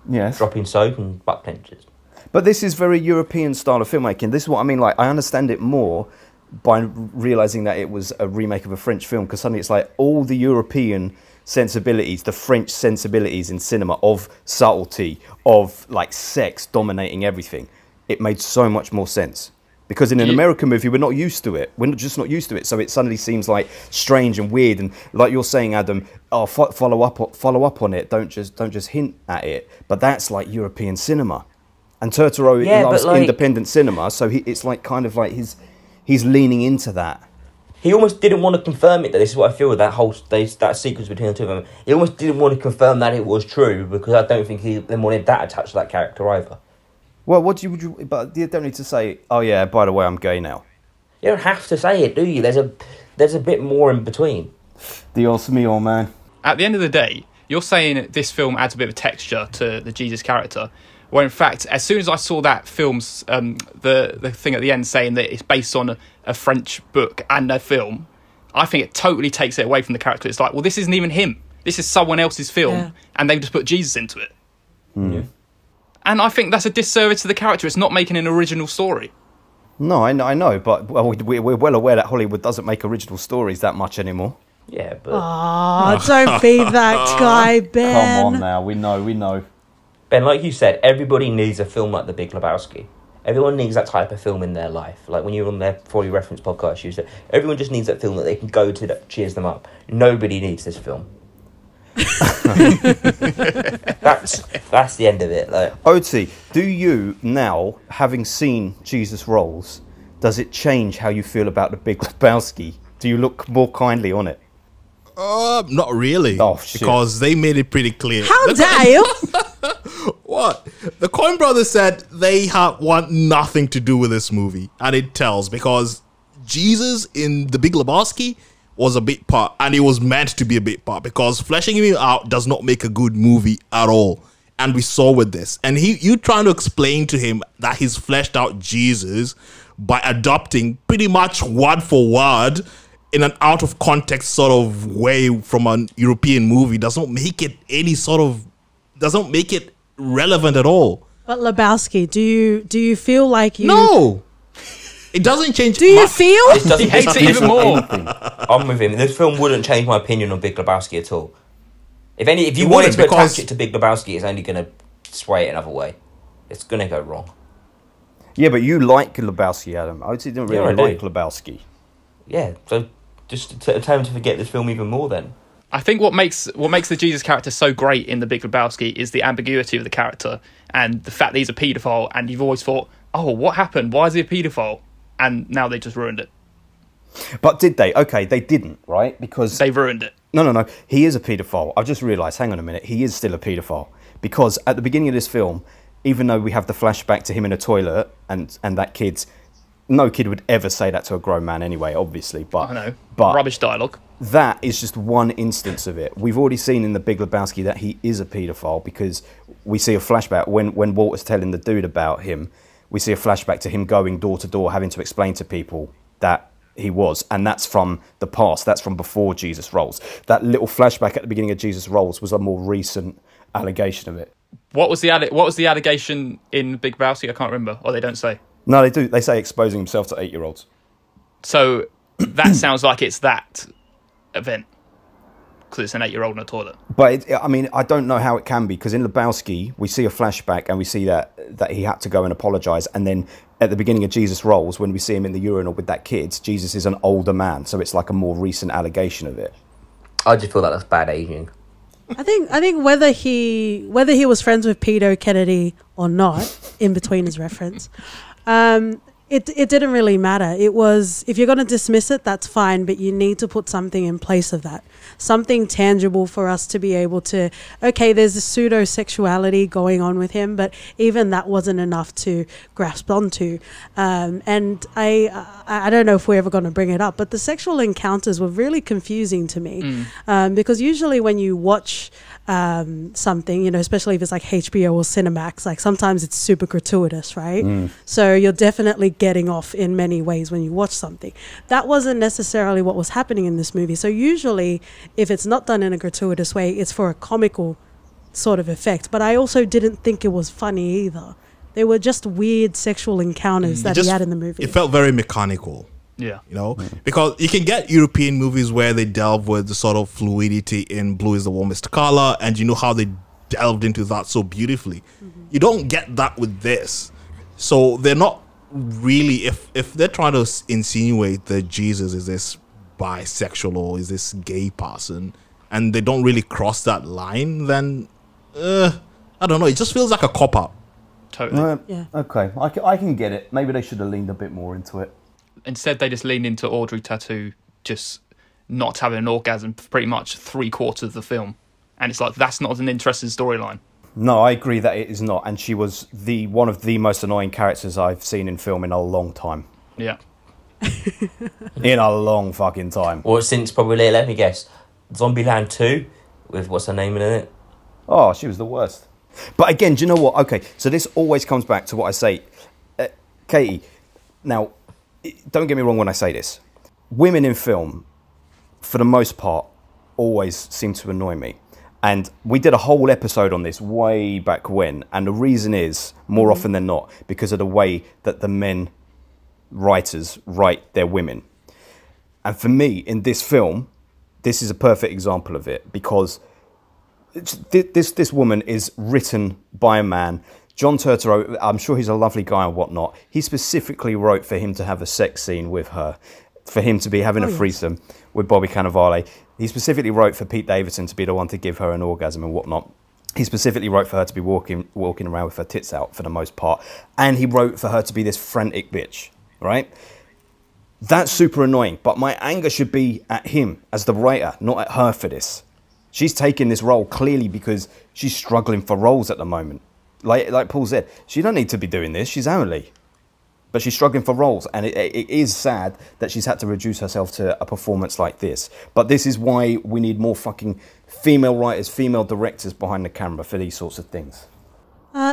Speaker 3: Yes.
Speaker 2: Dropping soap and butt clenches.
Speaker 3: But this is very European style of filmmaking. This is what I mean. Like, I understand it more by realizing that it was a remake of a French film, because suddenly it's like all the European sensibilities, the French sensibilities in cinema of subtlety, of like sex dominating everything. It made so much more sense. Because in an American movie, we're not used to it. We're just not used to it. So it suddenly seems like strange and weird. And like you're saying, Adam, follow up on it. Don't just hint at it. But that's like European cinema. And Turturro loves independent cinema, so it's like kind of like he's leaning into that.
Speaker 2: He almost didn't want to confirm it. This is what I feel with that sequence between the two of them. He almost didn't want to confirm that it was true, because I don't think he then wanted that attached to that character either.
Speaker 3: Well, but you don't need to say, oh yeah, by the way, I'm gay now.
Speaker 2: You don't have to say it, do you? There's a bit more in between.
Speaker 3: Dios mío, man.
Speaker 1: At the end of the day, you're saying this film adds a bit of texture to the Jesus character. Where in fact, as soon as I saw that film's the thing at the end saying that it's based on a French book and a film, I think it totally takes it away from the character. It's like, well, this isn't even him. This is someone else's film,
Speaker 4: Yeah.
Speaker 1: and they've just put Jesus into it. And I think that's a disservice to the character. It's not making an original story.
Speaker 3: No, I know, but well, we're well aware that Hollywood doesn't make original stories that much anymore.
Speaker 2: Yeah, but
Speaker 4: Oh, don't be that guy, Ben.
Speaker 3: Come on now, we know.
Speaker 2: Ben, like you said, everybody needs a film like The Big Lebowski. Everyone needs that type of film in their life. Like when you were on their For You Reference podcast, you said everyone just needs that film that they can go to that cheers them up. Nobody needs this film. That's the end of it. Like,
Speaker 3: Oti, do you now, having seen Jesus Rolls, does it change how you feel about The Big Lebowski? Do you look more kindly on it?
Speaker 6: Not really.
Speaker 3: Oh, shit.
Speaker 6: Because they made it pretty clear.
Speaker 4: How dare you?
Speaker 6: What? The Coen brothers said they want nothing to do with this movie. And it tells, because Jesus in The Big Lebowski was a big part. And it was meant to be a big part. Because fleshing him out does not make a good movie at all. And we saw with this. And you trying to explain to him that he's fleshed out Jesus by adopting pretty much word for word in an out of context sort of way from a European movie doesn't make it doesn't make it relevant at all.
Speaker 4: But Lebowski, do you feel like you?
Speaker 6: No, it doesn't change.
Speaker 4: Do you feel?
Speaker 2: this doesn't,
Speaker 1: He hates it
Speaker 2: this
Speaker 1: even more.
Speaker 2: I'm with him. This film wouldn't change my opinion on Big Lebowski at all. If you
Speaker 6: It
Speaker 2: wanted
Speaker 6: wouldn't,
Speaker 2: to
Speaker 6: because-
Speaker 2: attach it to Big Lebowski, it's only going to sway it another way. It's going to go wrong.
Speaker 3: Yeah, but you like Lebowski, Adam. Oti didn't really
Speaker 2: Yeah, I do.
Speaker 3: like Lebowski.
Speaker 2: Yeah, so just to attempt to forget this film even more then.
Speaker 1: I think what makes the Jesus character so great in The Big Lebowski is the ambiguity of the character and the fact that he's a paedophile, and you've always thought, oh, what happened? Why is he a paedophile? And now they just ruined it.
Speaker 3: But did they? Okay, they didn't, right? Because
Speaker 1: They ruined it.
Speaker 3: No. He is a paedophile. I've just realised, hang on a minute, he is still a paedophile. Because at the beginning of this film, even though we have the flashback to him in a toilet and that no kid would ever say that to a grown man anyway, obviously. But
Speaker 1: I know.
Speaker 3: But
Speaker 1: Rubbish dialogue.
Speaker 3: that is just one instance of it. We've already seen in The Big Lebowski that he is a paedophile because we see a flashback when Walter's telling the dude about him. We see a flashback to him going door to door, having to explain to people that he was, and that's from the past. That's from before Jesus Rolls. That little flashback at the beginning of Jesus Rolls was a more recent allegation of it.
Speaker 1: What was the allegation in Big Lebowski? I can't remember, or they don't say.
Speaker 3: No, they do. They say exposing himself to 8-year-olds.
Speaker 1: So that sounds like it's that event because it's an 8-year-old in a toilet.
Speaker 3: But I don't know how it can be, because in Lebowski we see a flashback and we see that he had to go and apologise, and then at the beginning of Jesus Rolls, when we see him in the urinal with that kid, Jesus is an older man, so it's like a more recent allegation of it.
Speaker 2: I just feel like that's bad aging.
Speaker 4: I think whether he was friends with Pedo Kennedy or not, in between his reference, it didn't really matter. It was, if you're going to dismiss it, that's fine, but you need to put something in place of that. Something tangible for us to be able to, okay, there's a pseudo-sexuality going on with him, but even that wasn't enough to grasp onto. And I don't know if we're ever going to bring it up, but the sexual encounters were really confusing to me. Because usually when you watch something, especially if it's like HBO or Cinemax, like sometimes it's super gratuitous, right? So you're definitely getting off in many ways when you watch something. That wasn't necessarily what was happening in this movie. So usually if it's not done in a gratuitous way, it's for a comical sort of effect. But I also didn't think it was funny either. They were just weird sexual encounters that he had in the movie.
Speaker 6: It felt very mechanical.
Speaker 1: Yeah.
Speaker 6: Because you can get European movies where they delve with the sort of fluidity in Blue is the Warmest Color, and you know how they delved into that so beautifully. You don't get that with this. So they're not really, if they're trying to insinuate that Jesus is this bisexual or is this gay person, and they don't really cross that line, then I don't know, it just feels like a cop-out.
Speaker 1: Totally.
Speaker 4: Yeah.
Speaker 3: Okay, I can get it. Maybe they should have leaned a bit more into it.
Speaker 1: Instead, they just leaned into Audrey Tautou just not having an orgasm for pretty much 3/4 of the film. And it's like, that's not an interesting storyline.
Speaker 3: No, I agree that it is not, and she was one of the most annoying characters I've seen in film in a long time.
Speaker 1: Yeah.
Speaker 3: In a long fucking time.
Speaker 2: Or since probably, let me guess, Zombieland 2, with what's her name in it?
Speaker 3: Oh, she was the worst. But again, do you know what? Okay, so this always comes back to what I say. Katie, now, don't get me wrong when I say this. Women in film, for the most part, always seem to annoy me. And we did a whole episode on this way back when, and the reason is, more often than not, because of the way that the men writers write their women. And for me, in this film, this is a perfect example of it, because this woman is written by a man. John Turturro, I'm sure he's a lovely guy and whatnot. He specifically wrote for him to have a sex scene with her, for him to be having a threesome with Bobby Cannavale. He specifically wrote for Pete Davidson to be the one to give her an orgasm and whatnot. He specifically wrote for her to be walking around with her tits out for the most part. And he wrote for her to be this frantic bitch, right? That's super annoying, but my anger should be at him as the writer, not at her for this. She's taking this role clearly because she's struggling for roles at the moment. Like Paul said, she don't need to be doing this. She's only, but she's struggling for roles, and it is sad that she's had to reduce herself to a performance like this. But this is why we need more fucking female writers, female directors behind the camera for these sorts of things.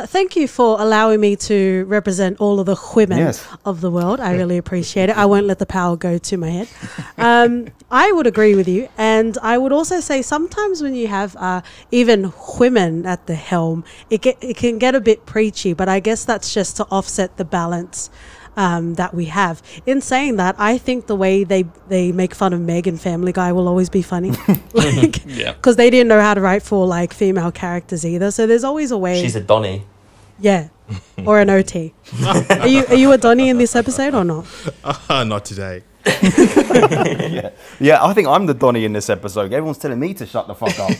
Speaker 4: Thank you for allowing me to represent all of the women of the world. I really appreciate it. I won't let the power go to my head. I would agree with you. And I would also say sometimes when you have even women at the helm, it can get a bit preachy, but I guess that's just to offset the balance that we have. In saying that, I think the way they make fun of Meg and Family Guy will always be funny, because they didn't know how to write for like female characters either. So there's always a way.
Speaker 2: She's a Donnie.
Speaker 4: Yeah, or an OT. Are you a Donnie in this episode or not?
Speaker 6: Not today.
Speaker 3: Yeah, I think I'm the Donnie in this episode. Everyone's telling me to shut the fuck up.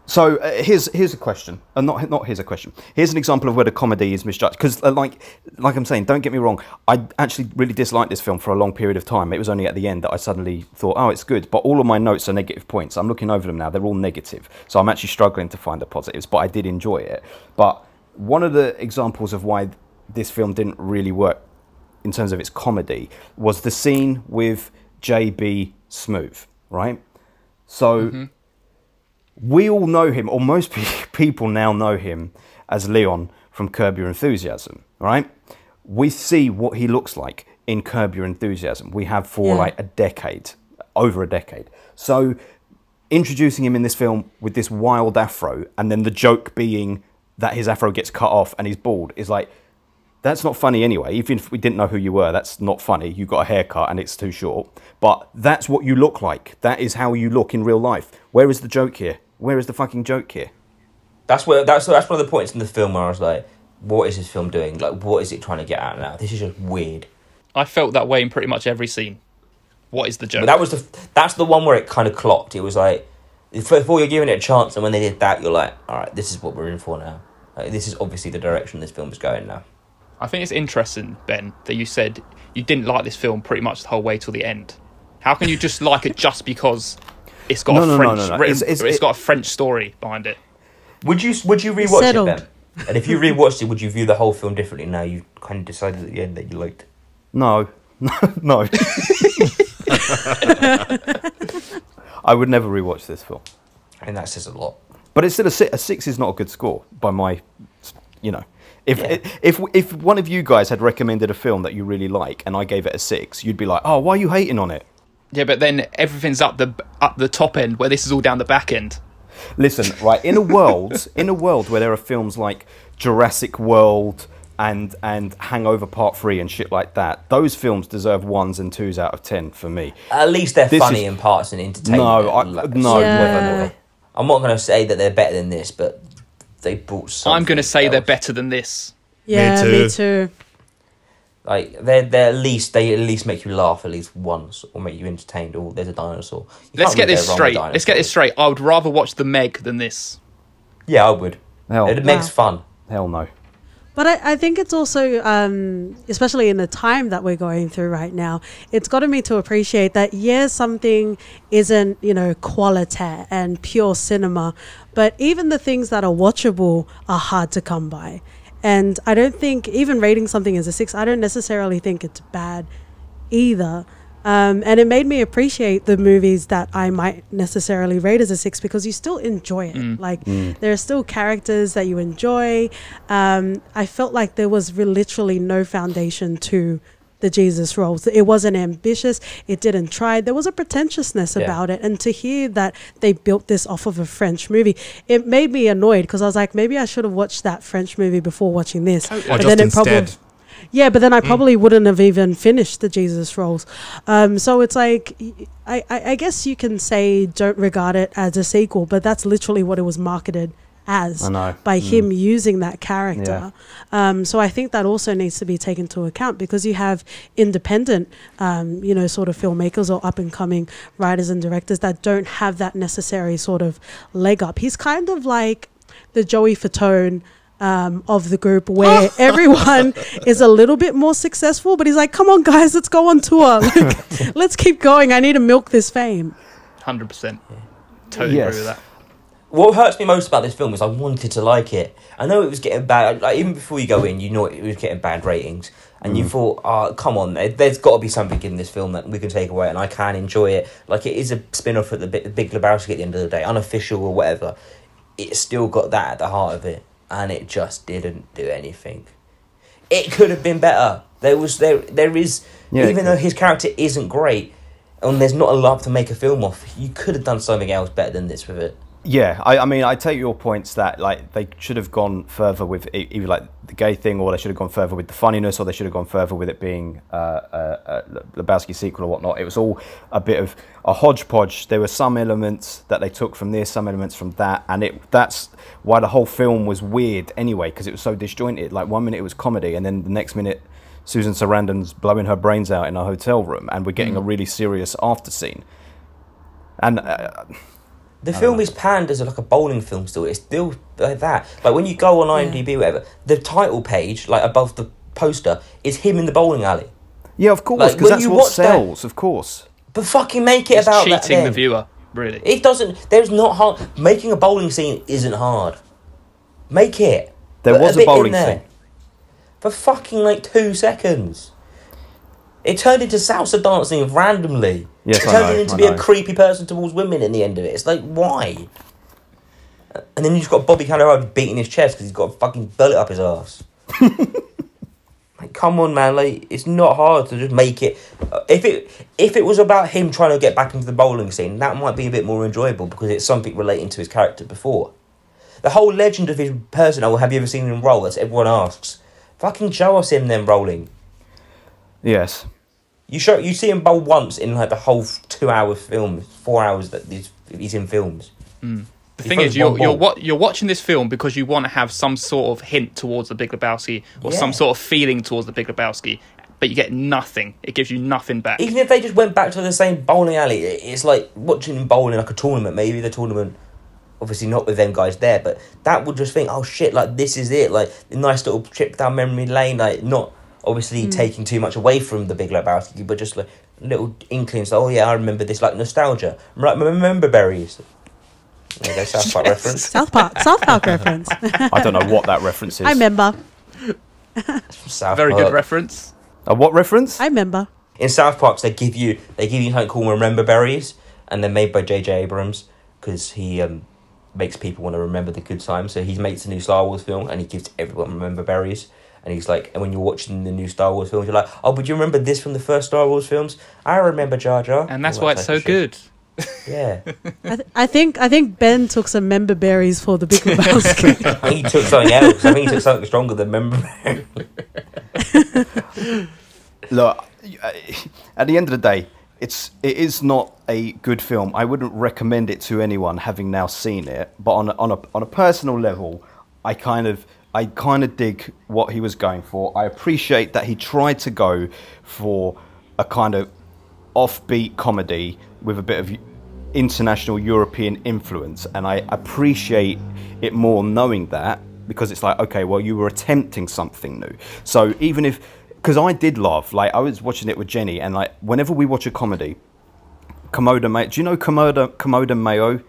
Speaker 3: So here's a question, not here's a question. Here's an example of where the comedy is misjudged. Because like I'm saying, don't get me wrong, I actually really disliked this film for a long period of time. It was only at the end that I suddenly thought, oh, it's good. But all of my notes are negative points. I'm looking over them now; they're all negative. So I'm actually struggling to find the positives. But I did enjoy it. But one of the examples of why this film didn't really work in terms of its comedy was the scene with JB Smoove, right? So we all know him, or most people now know him as Leon from Curb Your Enthusiasm, right? We see what he looks like in Curb Your Enthusiasm. We have for like a decade, over a decade. So introducing him in this film with this wild afro, and then the joke being that his afro gets cut off and he's bald, is like, that's not funny anyway. Even if we didn't know who you were, that's not funny. You got a haircut and it's too short. But that's what you look like. That is how you look in real life. Where is the joke here? Where is the fucking joke here?
Speaker 2: That's one of the points in the film where I was like, what is this film doing? Like, what is it trying to get at now? This is just weird.
Speaker 1: I felt that way in pretty much every scene. What is the joke?
Speaker 2: But that's the one where it kind of clocked. It was like, before you're giving it a chance, and when they did that, you're like, all right, this is what we're in for now. Like, this is obviously the direction this film is going now.
Speaker 1: I think it's interesting, Ben, that you said you didn't like this film pretty much the whole way till the end. How can you just like it just because it's got it's got a French story behind it?
Speaker 2: Would you rewatch it, Ben? And if you rewatched it, would you view the whole film differently now you kind of decided at the end that you liked it?
Speaker 3: No. I would never rewatch this film.
Speaker 2: And that says a lot.
Speaker 3: But it's still a 6 is not a good score by my, If one of you guys had recommended a film that you really like and I gave it a 6, you'd be like, oh, why are you hating on it?
Speaker 1: Yeah, but then everything's up the top end, where this is all down the back end.
Speaker 3: Listen, right, in a world where there are films like Jurassic World and Hangover Part 3 and shit like that, those films deserve 1s and 2s out of 10 for me.
Speaker 2: At least they're funny in parts and entertaining.
Speaker 3: No.
Speaker 2: I'm not going to say that they're better than this, but they brought something.
Speaker 1: I'm going to say they're better than this.
Speaker 4: Yeah, me too.
Speaker 2: Like they at least make you laugh at least once, or make you entertained. Or there's a dinosaur.
Speaker 1: Let's get this straight. I would rather watch The Meg than this.
Speaker 2: Yeah, I would. The Meg's fun.
Speaker 3: Hell no.
Speaker 4: But I think it's also, especially in the time that we're going through right now, it's gotten me to appreciate that, something isn't, quality and pure cinema, but even the things that are watchable are hard to come by. And I don't think, even rating something as a 6, I don't necessarily think it's bad either. And it made me appreciate the movies that I might necessarily rate as a 6, because you still enjoy it. There are still characters that you enjoy. I felt like there was literally no foundation to the Jesus roles. It wasn't ambitious. It didn't try. There was a pretentiousness about it. And to hear that they built this off of a French movie, it made me annoyed because I was like, maybe I should have watched that French movie before watching this.
Speaker 6: Or
Speaker 4: But
Speaker 6: just
Speaker 4: then it
Speaker 6: instead.
Speaker 4: yeah, but then I probably wouldn't have even finished the Jesus roles. So it's like, I guess you can say don't regard it as a sequel, but that's literally what it was marketed as
Speaker 3: I know.
Speaker 4: by him using that character. So I think that also needs to be taken into account because you have independent, sort of filmmakers or up and coming writers and directors that don't have that necessary sort of leg up. He's kind of like the Joey Fatone of the group where everyone is a little bit more successful, but he's like, come on guys, let's go on tour. Like, let's keep going. I need to milk this fame.
Speaker 1: 100%. Totally agree with that.
Speaker 2: What hurts me most about this film is I wanted to like it. I know it was getting bad. Like, even before you go in, you know it was getting bad ratings. And you thought, oh, come on, there's got to be something in this film that we can take away and I can enjoy it. Like, it is a spin-off of the Big Lebowski at the end of the day, unofficial or whatever. It's still got that at the heart of it. And it just didn't do anything. It could have been better. There is, even though his character isn't great, and there's not a lot to make a film off, you could have done something else better than this with it.
Speaker 3: Yeah, I mean, I take your points that like they should have gone further with either like the gay thing, or they should have gone further with the funniness, or they should have gone further with it being a Lebowski sequel or whatnot. It was all a bit of a hodgepodge. There were some elements that they took from this, some elements from that, and that's why the whole film was weird anyway, because it was so disjointed. Like 1 minute it was comedy, and then the next minute Susan Sarandon's blowing her brains out in a hotel room, and we're getting a really serious after scene. And
Speaker 2: the film is panned as like a bowling film still. It's still like that. Like when you go on IMDb or whatever, the title page, like above the poster, is him in the bowling alley.
Speaker 3: Yeah, of course,
Speaker 2: Like,
Speaker 3: because
Speaker 2: when
Speaker 3: that's
Speaker 2: you
Speaker 3: what
Speaker 2: watch that-
Speaker 3: sells, of course.
Speaker 2: But fucking make it
Speaker 1: It's
Speaker 2: about that
Speaker 1: cheating
Speaker 2: then.
Speaker 1: the viewer, really.
Speaker 2: It doesn't... There's not hard... Making a bowling scene isn't hard. Make it.
Speaker 3: There
Speaker 2: Put
Speaker 3: was a
Speaker 2: bit in
Speaker 3: bowling
Speaker 2: there.
Speaker 3: scene.
Speaker 2: For fucking like 2 seconds. It turned into salsa dancing randomly.
Speaker 3: Yes,
Speaker 2: it
Speaker 3: I
Speaker 2: turned
Speaker 3: know,
Speaker 2: into
Speaker 3: I
Speaker 2: be
Speaker 3: know.
Speaker 2: a creepy person towards women in the end of it. It's like, why? And then you've got Bobby Cannavale beating his chest because he's got a fucking bullet up his ass. Like, come on, man! Like, it's not hard to just make it. If it was about him trying to get back into the bowling scene, that might be a bit more enjoyable because it's something relating to his character before. The whole legend of his person. Oh, have you ever seen him roll? That's everyone asks. Fucking show us him then rolling.
Speaker 3: Yes.
Speaker 2: You see him bowl once in like the whole 2 hour film, 4 hours that he's in films.
Speaker 1: The thing is, you're watching this film because you want to have some sort of hint towards the Big Lebowski or some sort of feeling towards the Big Lebowski, but you get nothing. It gives you nothing back.
Speaker 2: Even if they just went back to the same bowling alley, it's like watching him bowl in like a tournament. Maybe the tournament, obviously not with them guys there, but that would just think, oh shit, like this is it. Like a nice little trip down memory lane, like not obviously taking too much away from the Big Lebowski, but just like little inklings. Oh yeah, I remember this, like nostalgia. Right, remember berries. There you go, South Park reference.
Speaker 4: South Park reference.
Speaker 3: I don't know what that reference is.
Speaker 4: I remember.
Speaker 2: South
Speaker 1: Very
Speaker 2: Park.
Speaker 1: good reference.
Speaker 3: A what reference?
Speaker 4: I remember.
Speaker 2: In South Park, they give you something called Remember Berries, and they're made by J.J. Abrams because he makes people want to remember the good times. So he makes a new Star Wars film, and he gives everyone Remember Berries. And he's like, and when you're watching the new Star Wars films, you're like, oh, but you remember this from the first Star Wars films? I remember Jar Jar.
Speaker 1: And that's
Speaker 2: All
Speaker 1: why
Speaker 2: that
Speaker 1: it's
Speaker 2: type
Speaker 1: so
Speaker 2: of shit.
Speaker 1: good.
Speaker 2: Yeah.
Speaker 4: I think Ben took some member berries for the Big Lebowski.
Speaker 2: I think he took something else. I think he took something stronger than Remember Berries.
Speaker 3: Look, at the end of the day, it is not a good film. I wouldn't recommend it to anyone having now seen it. But on a personal level, I kind of dig what he was going for. I appreciate that he tried to go for a kind of offbeat comedy with a bit of international European influence, and I appreciate it more knowing that, because it's like, okay, well, you were attempting something new. So even if, because I did laugh, like I was watching it with Jenny, and like whenever we watch a comedy, Commode Mayo, do you know Commode Mayo?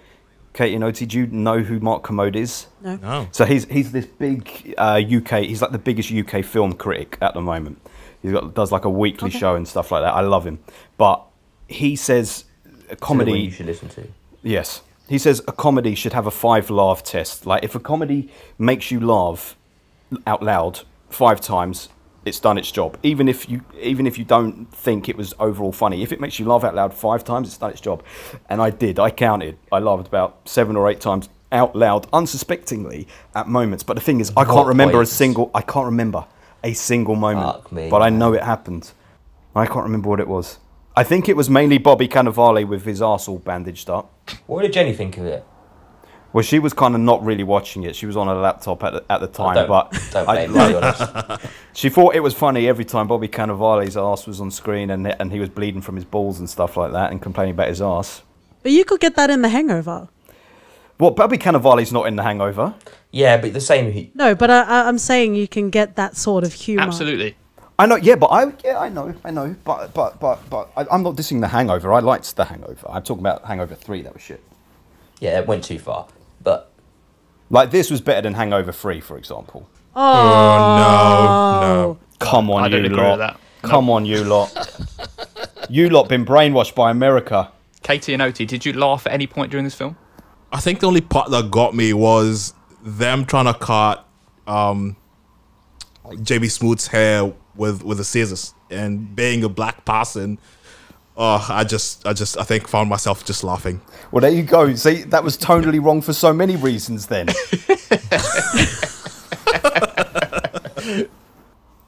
Speaker 3: Katie and Oti, do you know who Mark Commode is?
Speaker 4: No.
Speaker 3: So he's this big UK, he's like the biggest UK film critic at the moment. Does like a weekly show and stuff like that. I love him. But he says a comedy...
Speaker 2: You should listen to.
Speaker 3: Yes. He says a comedy should have a 5 laugh test. Like if a comedy makes you laugh out loud 5 times, it's done its job. Even if you don't think it was overall funny, if it makes you laugh out loud 5 times, it's done its job. And I did. I counted. I laughed about 7 or 8 times out loud, unsuspectingly at moments. But the thing is, I can't remember a single moment.
Speaker 2: Fuck me,
Speaker 3: but I
Speaker 2: man.
Speaker 3: know it happened. I can't remember what it was. I think it was mainly Bobby Cannavale with his arse all bandaged up.
Speaker 2: What did Jenny think of it?
Speaker 3: Well, she was kind of not really watching it. She was on her laptop at the time,
Speaker 2: Don't blame me, to be honest.
Speaker 3: she thought it was funny every time Bobby Cannavale's arse was on screen and he was bleeding from his balls and stuff like that and complaining about his arse.
Speaker 4: But you could get that in The Hangover.
Speaker 3: Well, Bobby Cannavale's not in The Hangover.
Speaker 2: Yeah, but the same.
Speaker 4: No, but I'm saying you can get that sort of humour.
Speaker 1: Absolutely.
Speaker 3: I know, yeah, I know, but I'm not dissing The Hangover. I liked The Hangover. I'm talking about Hangover 3. That was shit.
Speaker 2: Yeah, it went too far. But
Speaker 3: Like this was better than Hangover 3, for example.
Speaker 6: No.
Speaker 3: Come on,
Speaker 1: I don't
Speaker 3: you
Speaker 1: agree
Speaker 3: lot.
Speaker 1: with that.
Speaker 3: Come on, you lot. You lot been brainwashed by America.
Speaker 1: Katie and Oti, did you laugh at any point during this film?
Speaker 6: I think the only part that got me was them trying to cut JB Smoot's hair with the scissors, and being a black person. I think found myself just laughing.
Speaker 3: Well, there you go. See, that was totally wrong for so many reasons then.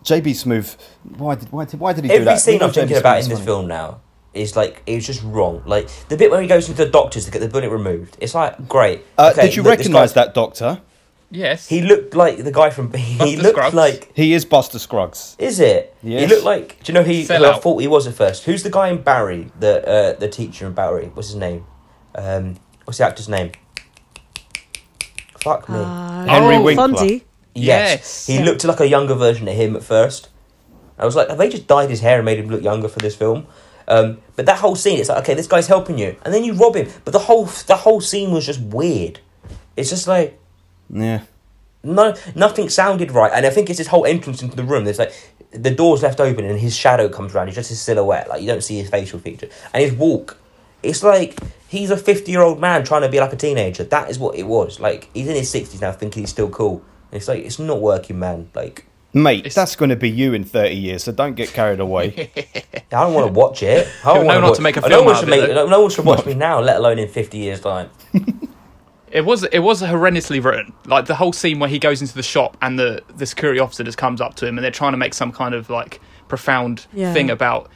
Speaker 3: JB Smooth, why did he do that?
Speaker 2: every scene I'm
Speaker 3: JB
Speaker 2: thinking about in
Speaker 3: Smooth's
Speaker 2: this
Speaker 3: funny.
Speaker 2: film now is like, it was just wrong. Like the bit where he goes into the doctors to get the bullet removed. It's like, great. Okay,
Speaker 3: Did you
Speaker 2: look, this
Speaker 3: recognise
Speaker 2: guy-
Speaker 3: that doctor?
Speaker 1: Yes.
Speaker 2: He looked like the guy from. He
Speaker 1: Buster
Speaker 2: looked
Speaker 1: Scruggs?
Speaker 2: like.
Speaker 3: He is Buster Scruggs.
Speaker 2: Is it?
Speaker 3: Yes.
Speaker 2: He looked like. Do you know who I
Speaker 1: Sellout.
Speaker 2: thought he was at first? Who's the guy in Barry? The teacher in Barry. What's his name? What's the actor's name? Fuck me.
Speaker 3: Henry Winkler.
Speaker 4: Fonzie.
Speaker 1: Yes.
Speaker 2: He looked like a younger version of him at first. I was like, have they just dyed his hair and made him look younger for this film? But that whole scene, it's like, okay, this guy's helping you, and then you rob him. But the whole scene was just weird. It's just like,
Speaker 3: Yeah.
Speaker 2: no, nothing sounded right. And I think it's his whole entrance into the room. There's like, the door's left open and his shadow comes around. It's just his silhouette. Like, you don't see his facial feature. And his walk, it's like he's a 50-year-old man trying to be like a teenager. That is what it was. Like, he's in his 60s now thinking he's still cool. And it's like, it's not working, man. Like,
Speaker 3: Mate, that's going to be you in 30 years, so don't get carried away.
Speaker 2: I don't want to watch it. I
Speaker 1: He'll
Speaker 2: don't
Speaker 1: know
Speaker 2: want
Speaker 1: not to make a film out of it, though.
Speaker 2: No one should watch me now, let alone in 50 years' time.
Speaker 1: It was horrendously written. Like the whole scene where he goes into the shop and the security officer just comes up to him and they're trying to make some kind of like profound thing about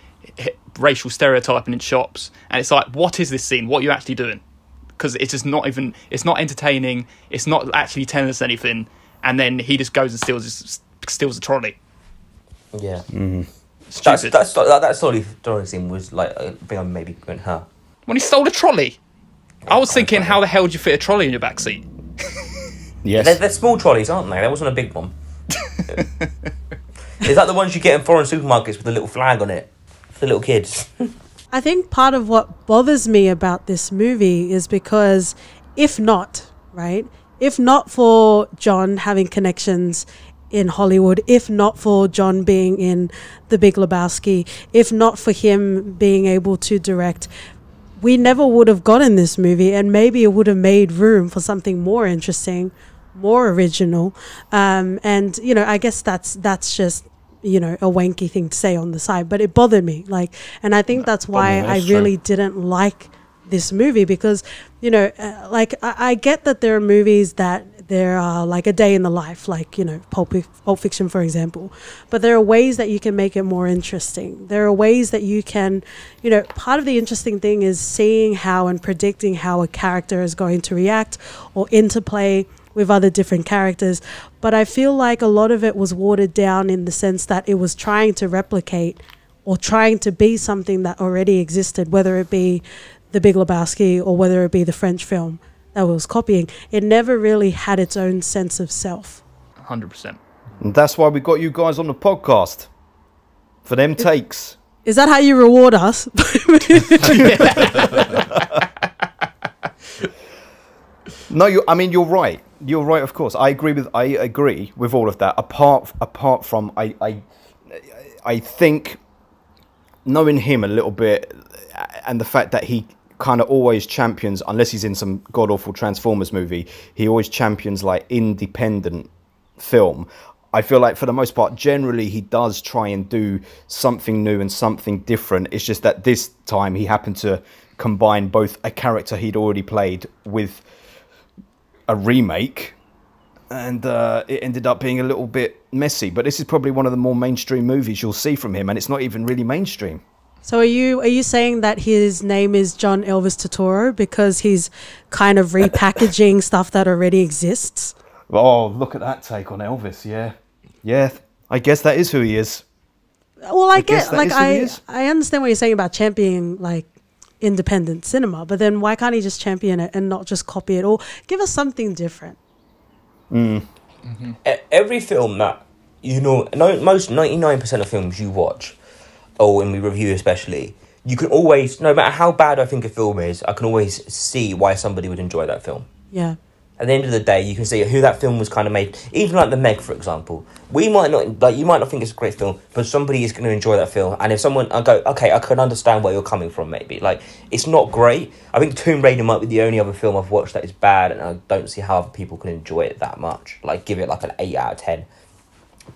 Speaker 1: racial stereotyping in shops. And it's like, what is this scene? What are you actually doing? Because it's just not even, it's not entertaining. It's not actually telling us anything. And then he just goes and steals a trolley.
Speaker 2: Yeah.
Speaker 1: Stupid.
Speaker 2: That trolley scene was like a thing I maybe went, huh?
Speaker 1: When he stole a trolley. I was thinking, how the hell do you fit a trolley in your backseat?
Speaker 3: Yes.
Speaker 2: They're small trolleys, aren't they? That wasn't a big one. Is that the ones you get in foreign supermarkets with a little flag on it for the little kids?
Speaker 4: I think part of what bothers me about this movie is because if not for John having connections in Hollywood, if not for John being in The Big Lebowski, if not for him being able to direct, we never would have gotten this movie, and maybe it would have made room for something more interesting, more original. And, you know, I guess that's just, you know, a wanky thing to say on the side, but it bothered me. Like, and I think that's why I really didn't like this movie, because, you know, I get that there are movies that there are like a day in the life, like, you know, Pulp Fiction, for example. But there are ways that you can make it more interesting. There are ways that you can, you know, part of the interesting thing is seeing how and predicting how a character is going to react or interplay with other different characters. But I feel like a lot of it was watered down in the sense that it was trying to replicate or trying to be something that already existed, whether it be The Big Lebowski or whether it be the French film that was copying. It never really had its own sense of self.
Speaker 1: 100%.
Speaker 3: And that's why we got you guys on the podcast. For them takes.
Speaker 4: Is that how you reward us?
Speaker 3: No, you're right. You're right, of course. I agree with all of that. Apart from I think knowing him a little bit, and the fact that he kind of always champions, unless he's in some god awful Transformers movie, he always champions like independent film. I feel like for the most part, generally he does try and do something new and something different. It's just that this time he happened to combine both a character he'd already played with a remake, and it ended up being a little bit messy. But this is probably one of the more mainstream movies you'll see from him, and it's not even really mainstream.
Speaker 4: So are you saying that his name is John Elvis Turturro because he's kind of repackaging stuff that already exists?
Speaker 3: Oh, look at that take on Elvis. Yeah, I guess that is who he is.
Speaker 4: Well, I get, like, I understand what you're saying about championing, like, independent cinema, but then why can't he just champion it and not just copy it, or give us something different?
Speaker 2: Every film that, most 99% of films you watch, or when we review especially, you can always, no matter how bad I think a film is, I can always see why somebody would enjoy that film.
Speaker 4: Yeah.
Speaker 2: At the end of the day, you can see who that film was kind of made. Even like The Meg, for example. You might not think it's a great film, but somebody is going to enjoy that film. And if someone, I go, okay, I can understand where you're coming from, maybe. Like, it's not great. I think Tomb Raider might be the only other film I've watched that is bad, and I don't see how other people can enjoy it that much. Like, give it like an 8 out of 10.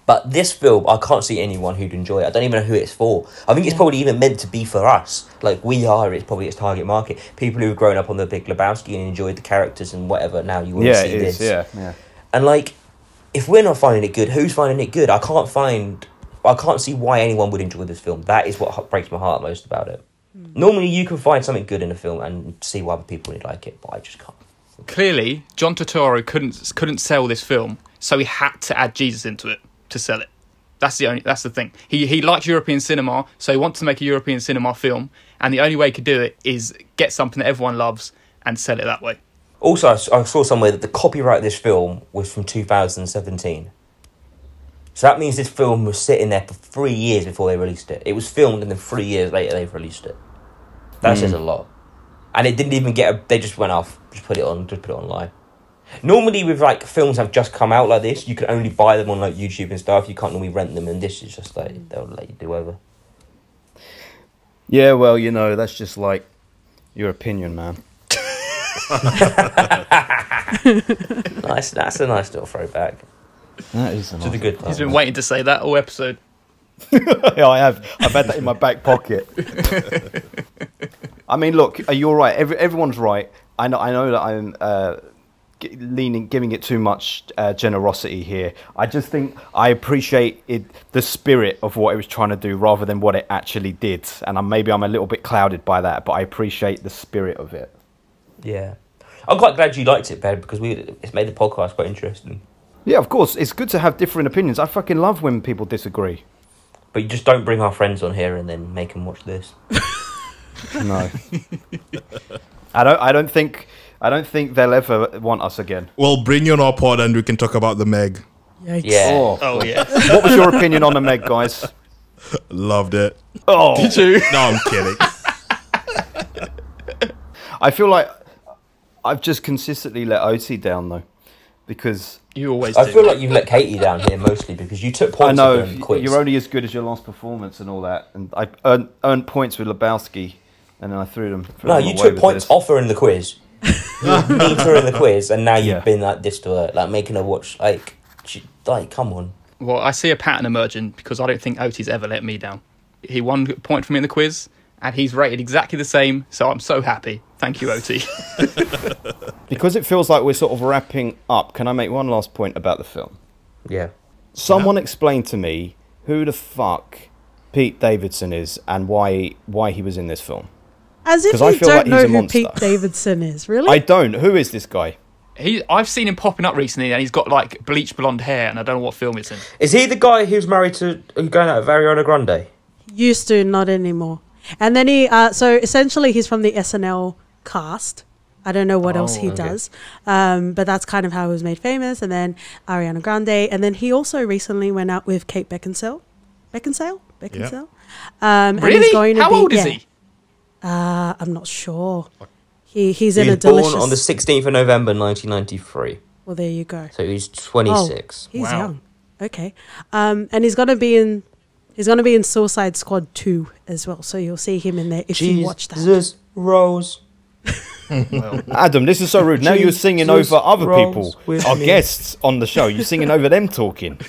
Speaker 2: But this film, I can't see anyone who'd enjoy it. I don't even know who it's for. I think it's probably even meant to be for us. Like, it's probably its target market. People who've grown up on The Big Lebowski and enjoyed the characters and whatever, now you want to see this.
Speaker 3: Yeah.
Speaker 2: And, like, if we're not finding it good, who's finding it good? I can't see why anyone would enjoy this film. That is what breaks my heart most about it. Normally, you can find something good in a film and see why other people would like it, but I just can't. Clearly,
Speaker 1: John Turturro couldn't sell this film, so he had to add Jesus into it to sell it. That's the thing. He likes European cinema, so he wants to make a European cinema film, and the only way he could do it is get something that everyone loves and sell it that way.
Speaker 2: Also, I saw somewhere that the copyright of this film was from 2017. So that means this film was sitting there for 3 years before they released it. It was filmed, and then 3 years later they've released it. That says a lot. And it didn't even they just went off, just put it online. Normally with like films have just come out like this, you can only buy them on like YouTube and stuff. You can't normally rent them, and this is just like they'll let you do whatever.
Speaker 3: Yeah, well, that's just like your opinion, man.
Speaker 2: Nice, that's a nice little throwback.
Speaker 3: That is a nice
Speaker 2: good.
Speaker 1: He's been waiting to say that all episode.
Speaker 3: Yeah, I have. I've had that in my back pocket. I mean, look, you're right. Everyone's right. I know that I'm giving it too much generosity here. I just think I appreciate the spirit of what it was trying to do rather than what it actually did. And maybe I'm a little bit clouded by that, but I appreciate the spirit of it.
Speaker 2: Yeah, I'm quite glad you liked it, Ben, because it's made the podcast quite interesting.
Speaker 3: Yeah, of course. It's good to have different opinions. I fucking love when people disagree.
Speaker 2: But you just don't bring our friends on here and then make them watch this.
Speaker 3: No. I don't think they'll ever want us again.
Speaker 6: Well, bring you on our pod and we can talk about The Meg.
Speaker 4: Yikes.
Speaker 2: Yeah.
Speaker 1: Oh yeah.
Speaker 3: What was your opinion on The Meg, guys?
Speaker 6: Loved it.
Speaker 3: Oh,
Speaker 1: Did you?
Speaker 6: No, I'm kidding.
Speaker 3: I feel like I've just consistently let OT down though, because
Speaker 1: You always do.
Speaker 2: I feel like you've let Katie down here mostly because you took points.
Speaker 3: I know
Speaker 2: off her in the quiz.
Speaker 3: you're only as good as your last performance and all that, and I earned points with Lebowski, and then I threw them.
Speaker 2: No, you took points off her in the quiz. You beat her in the quiz, and now you've been like this to her, like making her watch. Like, come on.
Speaker 1: Well, I see a pattern emerging because I don't think OT's ever let me down. He won a point from me in the quiz, and he's rated exactly the same, so I'm so happy. Thank you, OT.
Speaker 3: Because it feels like we're sort of wrapping up, can I make one last point about the film?
Speaker 2: Yeah.
Speaker 3: Someone explain to me who the fuck Pete Davidson is and why he was in this film.
Speaker 4: As if
Speaker 3: 'Cause I
Speaker 4: you
Speaker 3: feel
Speaker 4: don't
Speaker 3: like he's
Speaker 4: know
Speaker 3: a
Speaker 4: who
Speaker 3: monster.
Speaker 4: Pete Davidson is, really?
Speaker 3: I don't. Who is this guy?
Speaker 1: I've seen him popping up recently, and he's got like bleached blonde hair, and I don't know what film it's in.
Speaker 2: Is he the guy who's married to going out with Ariana Grande?
Speaker 4: Used to, not anymore. And then so essentially he's from the SNL cast. I don't know what else he does. But that's kind of how he was made famous. And then Ariana Grande. And then he also recently went out with Kate Beckinsale. Beckinsale?
Speaker 1: Really?
Speaker 4: And he's going to
Speaker 1: How old is he?
Speaker 4: I'm not sure. He's in
Speaker 2: He
Speaker 4: a
Speaker 2: was born
Speaker 4: delicious...
Speaker 2: on the 16th of November 1993.
Speaker 4: Well, there you go.
Speaker 2: So he's 26.
Speaker 4: He's
Speaker 1: Wow.
Speaker 4: young. Okay. And he's going to be in Suicide Squad 2 as well. So you'll see him in there if you watch that.
Speaker 2: Jesus Rose.
Speaker 3: Adam, this is so rude. Now you're singing
Speaker 2: Jesus
Speaker 3: over other
Speaker 2: rolls
Speaker 3: people,
Speaker 2: with
Speaker 3: our
Speaker 2: me.
Speaker 3: guests on the show. You're singing over them talking.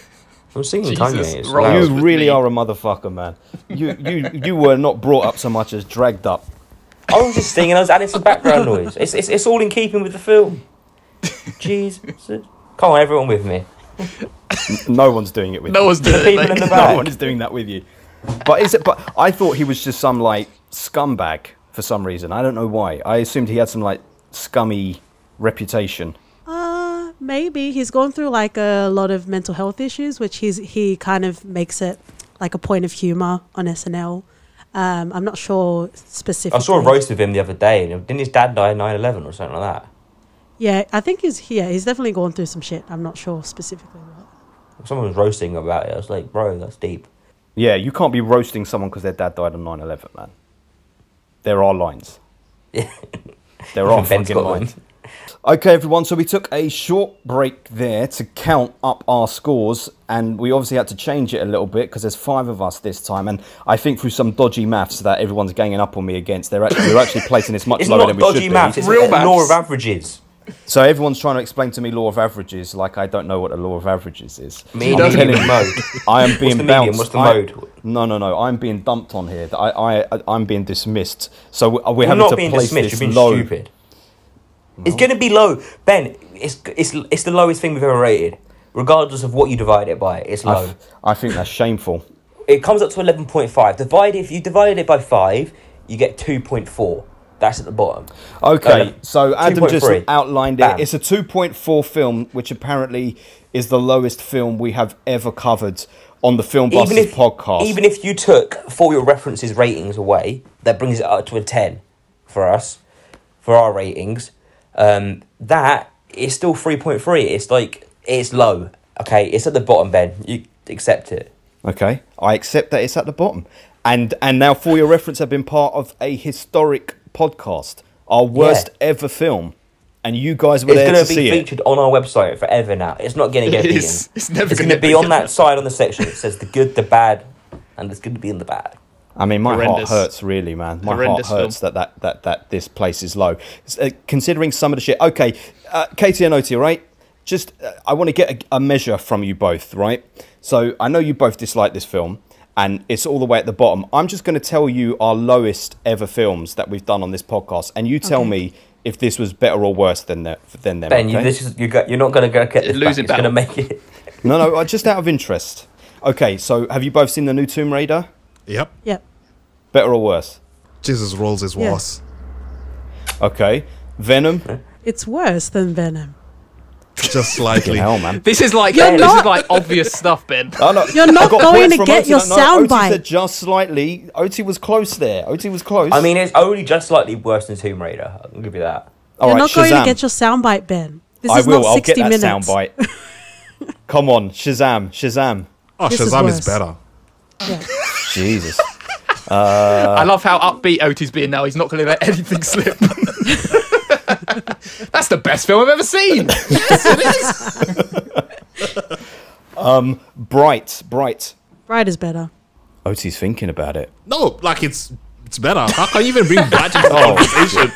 Speaker 2: I'm singing
Speaker 1: Jesus,
Speaker 2: Kanye. It's
Speaker 1: roll.
Speaker 2: loud.
Speaker 1: with
Speaker 3: You really
Speaker 1: me.
Speaker 3: are a motherfucker, man. You were not brought up so much as dragged up.
Speaker 2: I was just singing. I was adding some background noise. It's all in keeping with the film. Jesus. Come on, everyone with me.
Speaker 3: No one's doing it with
Speaker 1: No
Speaker 3: you.
Speaker 1: one's doing it.
Speaker 2: People in the
Speaker 3: No
Speaker 2: back.
Speaker 3: one is doing that with you. But I thought he was just some like scumbag for some reason. I don't know why. I assumed he had some like scummy reputation.
Speaker 4: Maybe he's gone through like a lot of mental health issues, which he kind of makes it like a point of humor on SNL. I'm not sure specifically.
Speaker 2: I saw a roast of him the other day. And didn't his dad die in 9/11 or something like that?
Speaker 4: Yeah, I think he's definitely gone through some shit. I'm not sure specifically what.
Speaker 2: Someone was roasting him about it. I was like, bro, that's deep.
Speaker 3: Yeah, you can't be roasting someone because their dad died on 9/11, man. There are lines.
Speaker 2: Yeah.
Speaker 3: There are
Speaker 2: Ben's
Speaker 3: fucking
Speaker 2: got
Speaker 3: lines. Okay, everyone, so we took a short break there to count up our scores, and we obviously had to change it a little bit because there's 5 of us this time, and I think through some dodgy maths that everyone's ganging up on me against, we're actually placing this much
Speaker 2: It's
Speaker 3: lower
Speaker 2: not
Speaker 3: than we
Speaker 2: dodgy
Speaker 3: should
Speaker 2: maths.
Speaker 3: be.
Speaker 2: It's
Speaker 1: Real
Speaker 2: real law
Speaker 1: maths.
Speaker 2: of averages.
Speaker 3: So everyone's trying to explain to me law of averages like I don't know what a law of averages is.
Speaker 2: Medium
Speaker 3: I'm telling you,
Speaker 2: mode.
Speaker 3: I am being
Speaker 2: the medium?
Speaker 3: bounced.
Speaker 2: What's the mode?
Speaker 3: No. I'm being dumped on here. I'm being dismissed. So we're
Speaker 2: You're
Speaker 3: having
Speaker 2: not
Speaker 3: to
Speaker 2: being
Speaker 3: place
Speaker 2: dismissed.
Speaker 3: this
Speaker 2: You're being
Speaker 3: low.
Speaker 2: stupid. It's going to be low, Ben. It's the lowest thing we've ever rated, regardless of what you divide it by. It's low.
Speaker 3: I think that's shameful.
Speaker 2: It comes up to 11.5. If you divide it by 5, you get 2.4. That's at the bottom.
Speaker 3: Okay, so Adam just
Speaker 2: 2.3.
Speaker 3: outlined
Speaker 2: Bam.
Speaker 3: it. It's a 2.4 film, which apparently is the lowest film we have ever covered on the Film Busters podcast.
Speaker 2: Even if you took For Your References ratings away, that brings it up to a 10 for us, for our ratings. That is still 3.3. It's low. Okay, it's at the bottom, Ben. You accept it.
Speaker 3: Okay, I accept that it's at the bottom. And now For Your Reference have been part of a historic podcast, our worst ever film. And you guys were
Speaker 2: It's
Speaker 3: there
Speaker 2: going
Speaker 3: to
Speaker 2: to
Speaker 3: see
Speaker 2: be
Speaker 3: it.
Speaker 2: featured on our website forever now. It's not going to get
Speaker 1: It
Speaker 2: beaten.
Speaker 1: is. It's never
Speaker 2: It's
Speaker 1: gonna
Speaker 2: going to be
Speaker 1: be
Speaker 2: on that
Speaker 1: beaten.
Speaker 2: side on the section. It says the good, the bad, and it's going to be in the bad.
Speaker 3: I mean, my
Speaker 1: Horrendous.
Speaker 3: heart hurts, really, man. My
Speaker 1: Horrendous
Speaker 3: heart hurts that this place is low. Considering some of the shit. Okay, Katie and Oti, right? Just, I want to get a measure from you both, right? So I know you both dislike this film, and it's all the way at the bottom. I'm just going to tell you our lowest ever films that we've done on this podcast, and you tell me if this was better or worse than them.
Speaker 2: Ben,
Speaker 3: Okay?
Speaker 2: you're not going to go get this back.
Speaker 1: Losing
Speaker 2: It's going to
Speaker 1: battle.
Speaker 2: make it.
Speaker 3: No, just out of interest. Okay, so have you both seen the new Tomb Raider?
Speaker 6: Yep.
Speaker 4: Yep.
Speaker 3: Better or worse?
Speaker 6: Jesus rolls his
Speaker 4: Yeah.
Speaker 6: worse.
Speaker 3: Okay, Venom.
Speaker 4: It's worse than Venom.
Speaker 6: Just slightly.
Speaker 3: Hell, man.
Speaker 1: This is like
Speaker 4: You're not-
Speaker 1: obvious stuff, Ben.
Speaker 3: Oh, no.
Speaker 4: You're not
Speaker 3: I got
Speaker 4: going
Speaker 3: points
Speaker 4: to
Speaker 3: from
Speaker 4: get
Speaker 3: Oti.
Speaker 4: your
Speaker 3: No,
Speaker 4: sound
Speaker 3: Oti
Speaker 4: bite.
Speaker 3: said just slightly. Oti was close there. Oti was close.
Speaker 2: I mean, it's only just slightly worse than Tomb Raider. I'll give you that.
Speaker 3: all
Speaker 4: You're
Speaker 3: right,
Speaker 4: not going to
Speaker 3: Shazam.
Speaker 4: get your soundbite, Ben. This
Speaker 3: I
Speaker 4: is
Speaker 3: will.
Speaker 4: not
Speaker 3: I'll
Speaker 4: 60
Speaker 3: get that
Speaker 4: minutes.
Speaker 3: soundbite. Come on, Shazam.
Speaker 6: Oh,
Speaker 4: This is
Speaker 6: Shazam is
Speaker 4: worse.
Speaker 6: better.
Speaker 4: Yeah.
Speaker 3: Jesus.
Speaker 1: I love how upbeat Oti's being now. He's not going to let anything slip. That's the best film I've ever seen.
Speaker 3: Bright.
Speaker 4: Bright is better.
Speaker 3: Oti's thinking about it.
Speaker 6: No, like it's better. How can you even bring that into the
Speaker 3: Oh,
Speaker 6: conversation?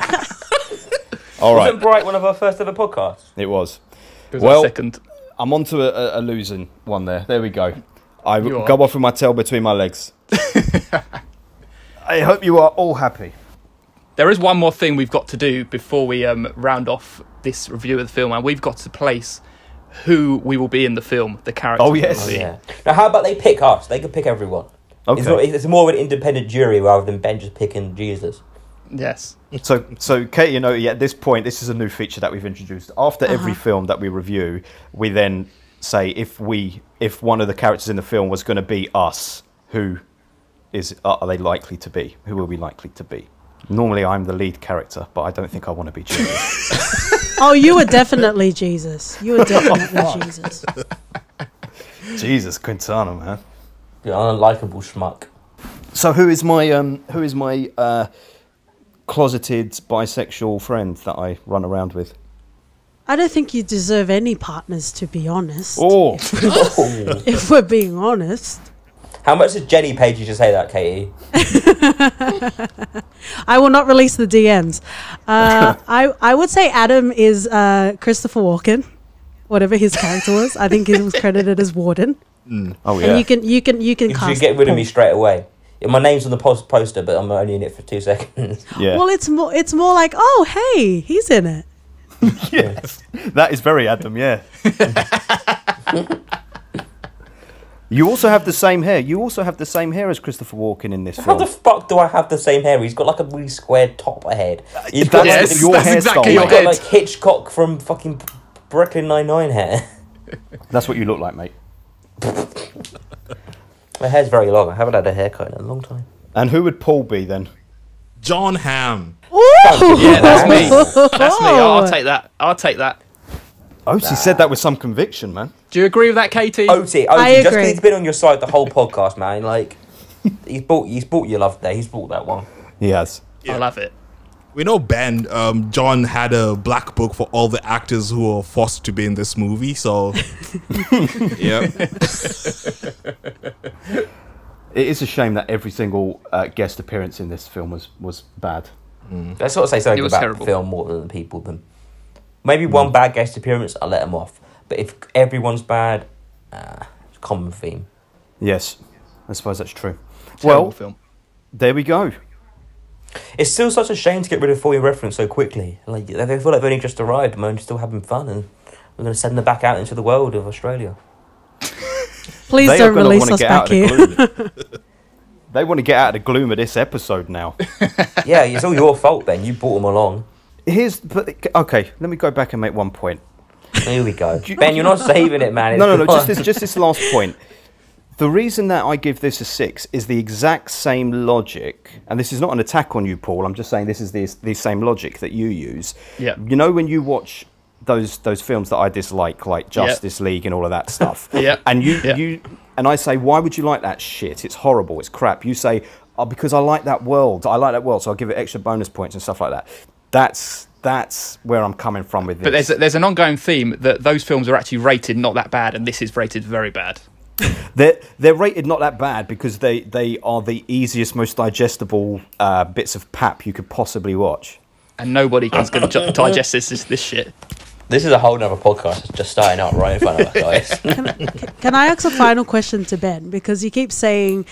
Speaker 3: All right,
Speaker 2: Wasn't Bright one of our first ever podcasts?
Speaker 3: it was.
Speaker 1: It was
Speaker 3: Well,
Speaker 1: our second.
Speaker 3: I'm on to a losing one there. There we go. I
Speaker 1: You are.
Speaker 3: go off with my tail between my legs. I hope you are all happy.
Speaker 1: There is one more thing we've got to do before we round off this review of the film, and we've got to place who we will be in the film, the character.
Speaker 3: Oh, yes.
Speaker 1: we will be.
Speaker 2: Yeah. Now, how about they pick us? They could pick everyone.
Speaker 3: Okay.
Speaker 2: It's more of an independent jury rather than Ben just picking Jesus.
Speaker 1: Yes.
Speaker 3: So Katie, you know, at this point, this is a new feature that we've introduced. After every film that we review, we then say if one of the characters in the film was going to be us, who are they likely to be? Who are we likely to be? Normally, I'm the lead character, but I don't think I want to be Jesus.
Speaker 4: Oh, you were definitely Jesus. You were definitely Jesus.
Speaker 3: Jesus, Quintana, man.
Speaker 2: The unlikable schmuck.
Speaker 3: So who is my closeted bisexual friend that I run around with?
Speaker 4: I don't think you deserve any partners, to be honest.
Speaker 3: Oh,
Speaker 4: If we're being honest.
Speaker 2: How much did Jenny pay you to say that, Katie?
Speaker 4: I will not release the DMs. I would say Adam is Christopher Walken, whatever his character was. I think he was credited as Warden.
Speaker 3: Oh yeah.
Speaker 4: And you can
Speaker 2: You should
Speaker 4: cast
Speaker 2: get rid of me
Speaker 4: Paul.
Speaker 2: straight away. Yeah, my name's on the poster, but I'm only in it for 2 seconds.
Speaker 3: Yeah.
Speaker 4: Well, it's more like, oh hey, he's in it.
Speaker 3: Yes, that is very Adam. Yeah. You also have the same hair. You also have the same hair as Christopher Walken in this
Speaker 2: How
Speaker 3: film.
Speaker 2: the fuck do I have the same hair? He's got like a really squared top head. He's got,
Speaker 3: That's
Speaker 1: Yes,
Speaker 3: your
Speaker 1: that's
Speaker 3: hairstyle.
Speaker 1: exactly
Speaker 2: he's
Speaker 1: your
Speaker 3: mate.
Speaker 2: got
Speaker 1: head.
Speaker 2: like Hitchcock from fucking Brooklyn Nine-Nine hair.
Speaker 3: That's what you look like, mate.
Speaker 2: My hair's very long. I haven't had a haircut in a long time.
Speaker 3: And who would Paul be then?
Speaker 6: John Hamm.
Speaker 1: Yeah, that's me. That's me. I'll take that. I'll take that.
Speaker 3: Otis said that with some conviction, man.
Speaker 1: Do you agree with that, Katie?
Speaker 2: Oti,
Speaker 4: I
Speaker 2: just 'cause
Speaker 4: agree.
Speaker 2: he's been on your side the whole podcast, man. Like, he's bought your love there. He's bought that one.
Speaker 3: He has.
Speaker 1: I love it.
Speaker 6: We know Ben. John had a black book for all the actors who were forced to be in this movie. So, yeah.
Speaker 3: It is a shame that every single guest appearance in this film was bad.
Speaker 2: Let's sort of say something
Speaker 1: It was
Speaker 2: about
Speaker 1: terrible.
Speaker 2: the film more than the people. Then maybe one bad guest appearance, I'll let them off. But if everyone's bad, it's a common theme.
Speaker 3: Yes, I suppose that's true.
Speaker 1: Terrible
Speaker 3: Well,
Speaker 1: film.
Speaker 3: there we go.
Speaker 2: It's still such a shame to get rid of For Your Reference so quickly. Like, they feel like they've only just arrived and we're still having fun, and we're going to send them back out into the world of Australia.
Speaker 4: Please
Speaker 3: They are
Speaker 4: don't
Speaker 3: gonna
Speaker 4: release
Speaker 3: wanna
Speaker 4: us
Speaker 3: get
Speaker 4: back
Speaker 3: out of the
Speaker 4: here.
Speaker 3: gloom. They want to get out of the gloom of this episode now.
Speaker 2: Yeah, it's all your fault, Ben. You brought them along.
Speaker 3: Okay, let me go back and make one point.
Speaker 2: Here we go. Ben, you're not saving it, man.
Speaker 3: No, just this last point. The reason that I give this a 6 is the exact same logic, and this is not an attack on you, Paul. I'm just saying this is the same logic that you use.
Speaker 1: Yeah.
Speaker 3: You know when you watch those films that I dislike, like Justice League and all of that stuff.
Speaker 1: Yeah.
Speaker 3: And
Speaker 1: Yeah.
Speaker 3: you and I say, why would you like that shit? It's horrible. It's crap. You say, oh, because I like that world. I like that world, so I'll give it extra bonus points and stuff like that. That's where I'm coming from with this.
Speaker 1: But there's an ongoing theme that those films are actually rated not that bad, and this is rated very bad.
Speaker 3: They're rated not that bad because they are the easiest, most digestible bits of pap you could possibly watch.
Speaker 1: And nobody can going to digest this shit.
Speaker 2: This is a whole nother podcast that's just starting out right in front of us, guys.
Speaker 4: Can I ask a final question to Ben? Because you keep saying,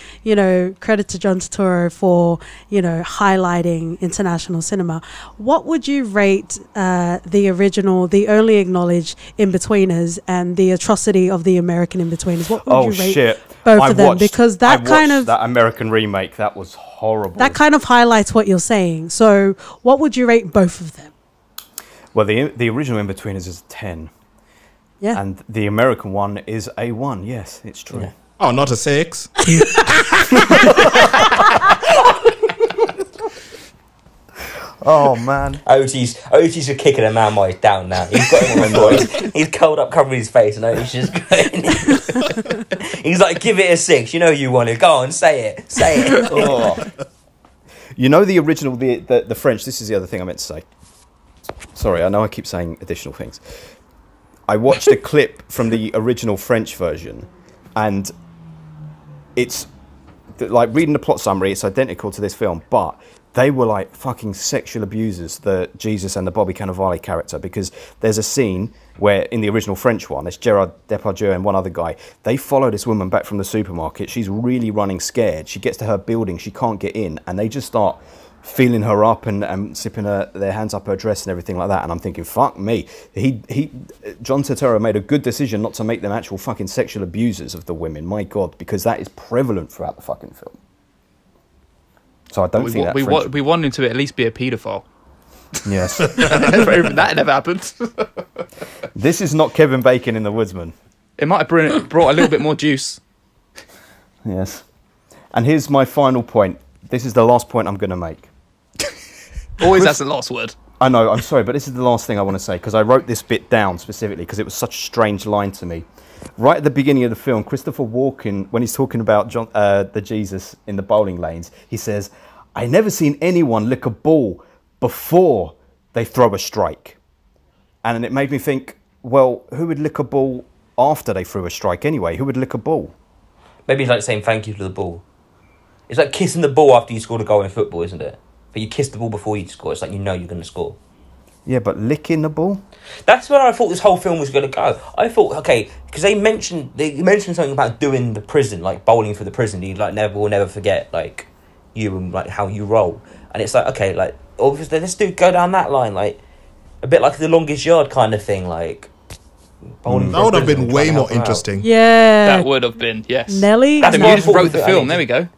Speaker 4: credit to John Turturro for, highlighting international cinema. What would you rate the original, the only acknowledged In-Betweeners and the atrocity of the American In-Betweeners? What would you rate both of them? Because
Speaker 3: that American remake, that was horrible.
Speaker 4: That kind of highlights what you're saying. So what would you rate both of them?
Speaker 3: Well, the original In-Betweeners is a 10.
Speaker 4: Yeah.
Speaker 3: And the American one is a 1. Yes, it's true.
Speaker 2: Yeah.
Speaker 6: Oh, not a 6.
Speaker 3: Oh, man.
Speaker 2: Otis are kicking a man while he's down now. He's got him on the voice. He's curled up, covering his face, and Otis just going. He's like, give it a 6. You know you want it. Go on, say it. Say it.
Speaker 3: Oh. You know the original, the French, this is the other thing I meant to say. Sorry, I know I keep saying additional things. I watched a clip from the original French version, and it's like reading the plot summary, it's identical to this film, but they were like fucking sexual abusers, the Jesus and the Bobby Cannavale character, because there's a scene where in the original French one, it's Gerard Depardieu and one other guy, they follow this woman back from the supermarket. She's really running scared. She gets to her building, she can't get in, and they just start feeling her up and sipping their hands up her dress and everything like that. And I'm thinking, fuck me. John Turturro made a good decision not to make them actual fucking sexual abusers of the women. My God, because that is prevalent throughout the fucking film. So I don't think that
Speaker 1: we want him to at least be a paedophile.
Speaker 3: Yes.
Speaker 1: That never happened.
Speaker 3: This is not Kevin Bacon in The Woodsman.
Speaker 1: It might have brought a little bit more juice.
Speaker 3: Yes. And here's my final point. This is the last point I'm going to make.
Speaker 1: Always has the last word.
Speaker 3: I know, I'm sorry, but this is the last thing I want to say, because I wrote this bit down specifically because it was such a strange line to me. Right at the beginning of the film, Christopher Walken, when he's talking about the Jesus in the bowling lanes, he says, I never seen anyone lick a ball before they throw a strike. And it made me think, well, who would lick a ball after they threw a strike anyway? Who would lick a ball?
Speaker 2: Maybe it's like saying thank you to the ball. It's like kissing the ball after you scored a goal in football, isn't it? But you kiss the ball before you score. It's like you know you're going to score.
Speaker 3: Yeah, but licking the ball?
Speaker 2: That's where I thought this whole film was going to go. I thought, okay, because they mentioned something about doing the prison, like bowling for the prison. You like will never forget like you and like how you roll. And it's like, okay, like obviously let's go down that line, like a bit like the Longest Yard kind of thing, like bowling.
Speaker 6: That would have been way more interesting.
Speaker 4: Yeah.
Speaker 1: That would have been, yes.
Speaker 4: Nelly.
Speaker 2: That's
Speaker 1: Adam,
Speaker 2: what
Speaker 1: you
Speaker 2: I
Speaker 1: just
Speaker 2: thought
Speaker 1: wrote
Speaker 2: with
Speaker 1: the
Speaker 2: it,
Speaker 1: film.
Speaker 2: I
Speaker 1: There we go.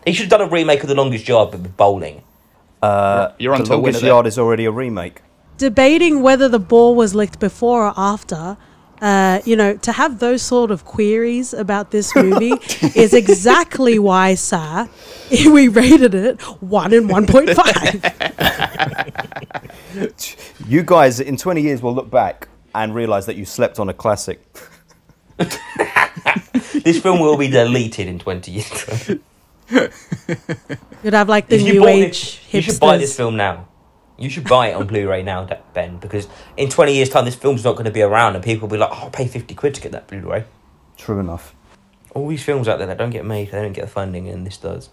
Speaker 2: He should have done a remake of The Longest Yard, but with bowling.
Speaker 1: You're on
Speaker 3: The
Speaker 1: to a winner
Speaker 3: Longest
Speaker 1: there.
Speaker 3: Yard is already a remake.
Speaker 4: Debating whether the ball was licked before or after, to have those sort of queries about this movie is exactly why, sir, we rated it 1 and 1.5.
Speaker 3: You guys, in 20 years, will look back and realise that you slept on a classic.
Speaker 2: This film will be deleted in 20 years.
Speaker 4: You'd have like the
Speaker 2: If you
Speaker 4: new
Speaker 2: bought
Speaker 4: age
Speaker 2: it, you should buy this
Speaker 4: hipsters.
Speaker 2: film now. You should buy it on Blu-ray now, Ben, because in 20 years' time, this film's not going to be around, and people will be like, "Oh, I'll pay 50 quid to get that Blu-ray."
Speaker 3: True enough.
Speaker 2: All these films out there that don't get made, they don't get the funding, and this does.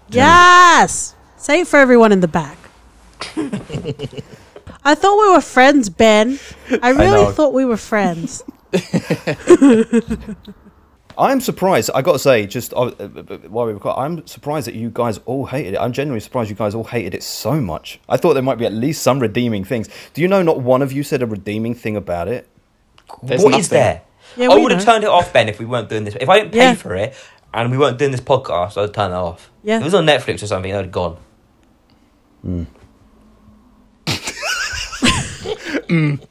Speaker 4: Yes! Say it for everyone in the back. I thought we were friends, Ben. I really
Speaker 3: know.
Speaker 4: thought we were friends.
Speaker 3: I'm surprised, I got to say, just while we record, I'm surprised that you guys all hated it. I'm genuinely surprised you guys all hated it so much. I thought there might be at least some redeeming things. Do you know not one of you said a redeeming thing about it?
Speaker 1: There's
Speaker 2: What is
Speaker 1: nothing.
Speaker 2: there?
Speaker 4: Yeah,
Speaker 2: I
Speaker 4: we
Speaker 2: would have
Speaker 4: know.
Speaker 2: turned it off, Ben, if we weren't doing this. If I didn't pay
Speaker 4: Yeah.
Speaker 2: for it and we weren't doing this podcast, I'd turn it off.
Speaker 4: Yeah.
Speaker 2: If it was on Netflix or something, I'd have gone.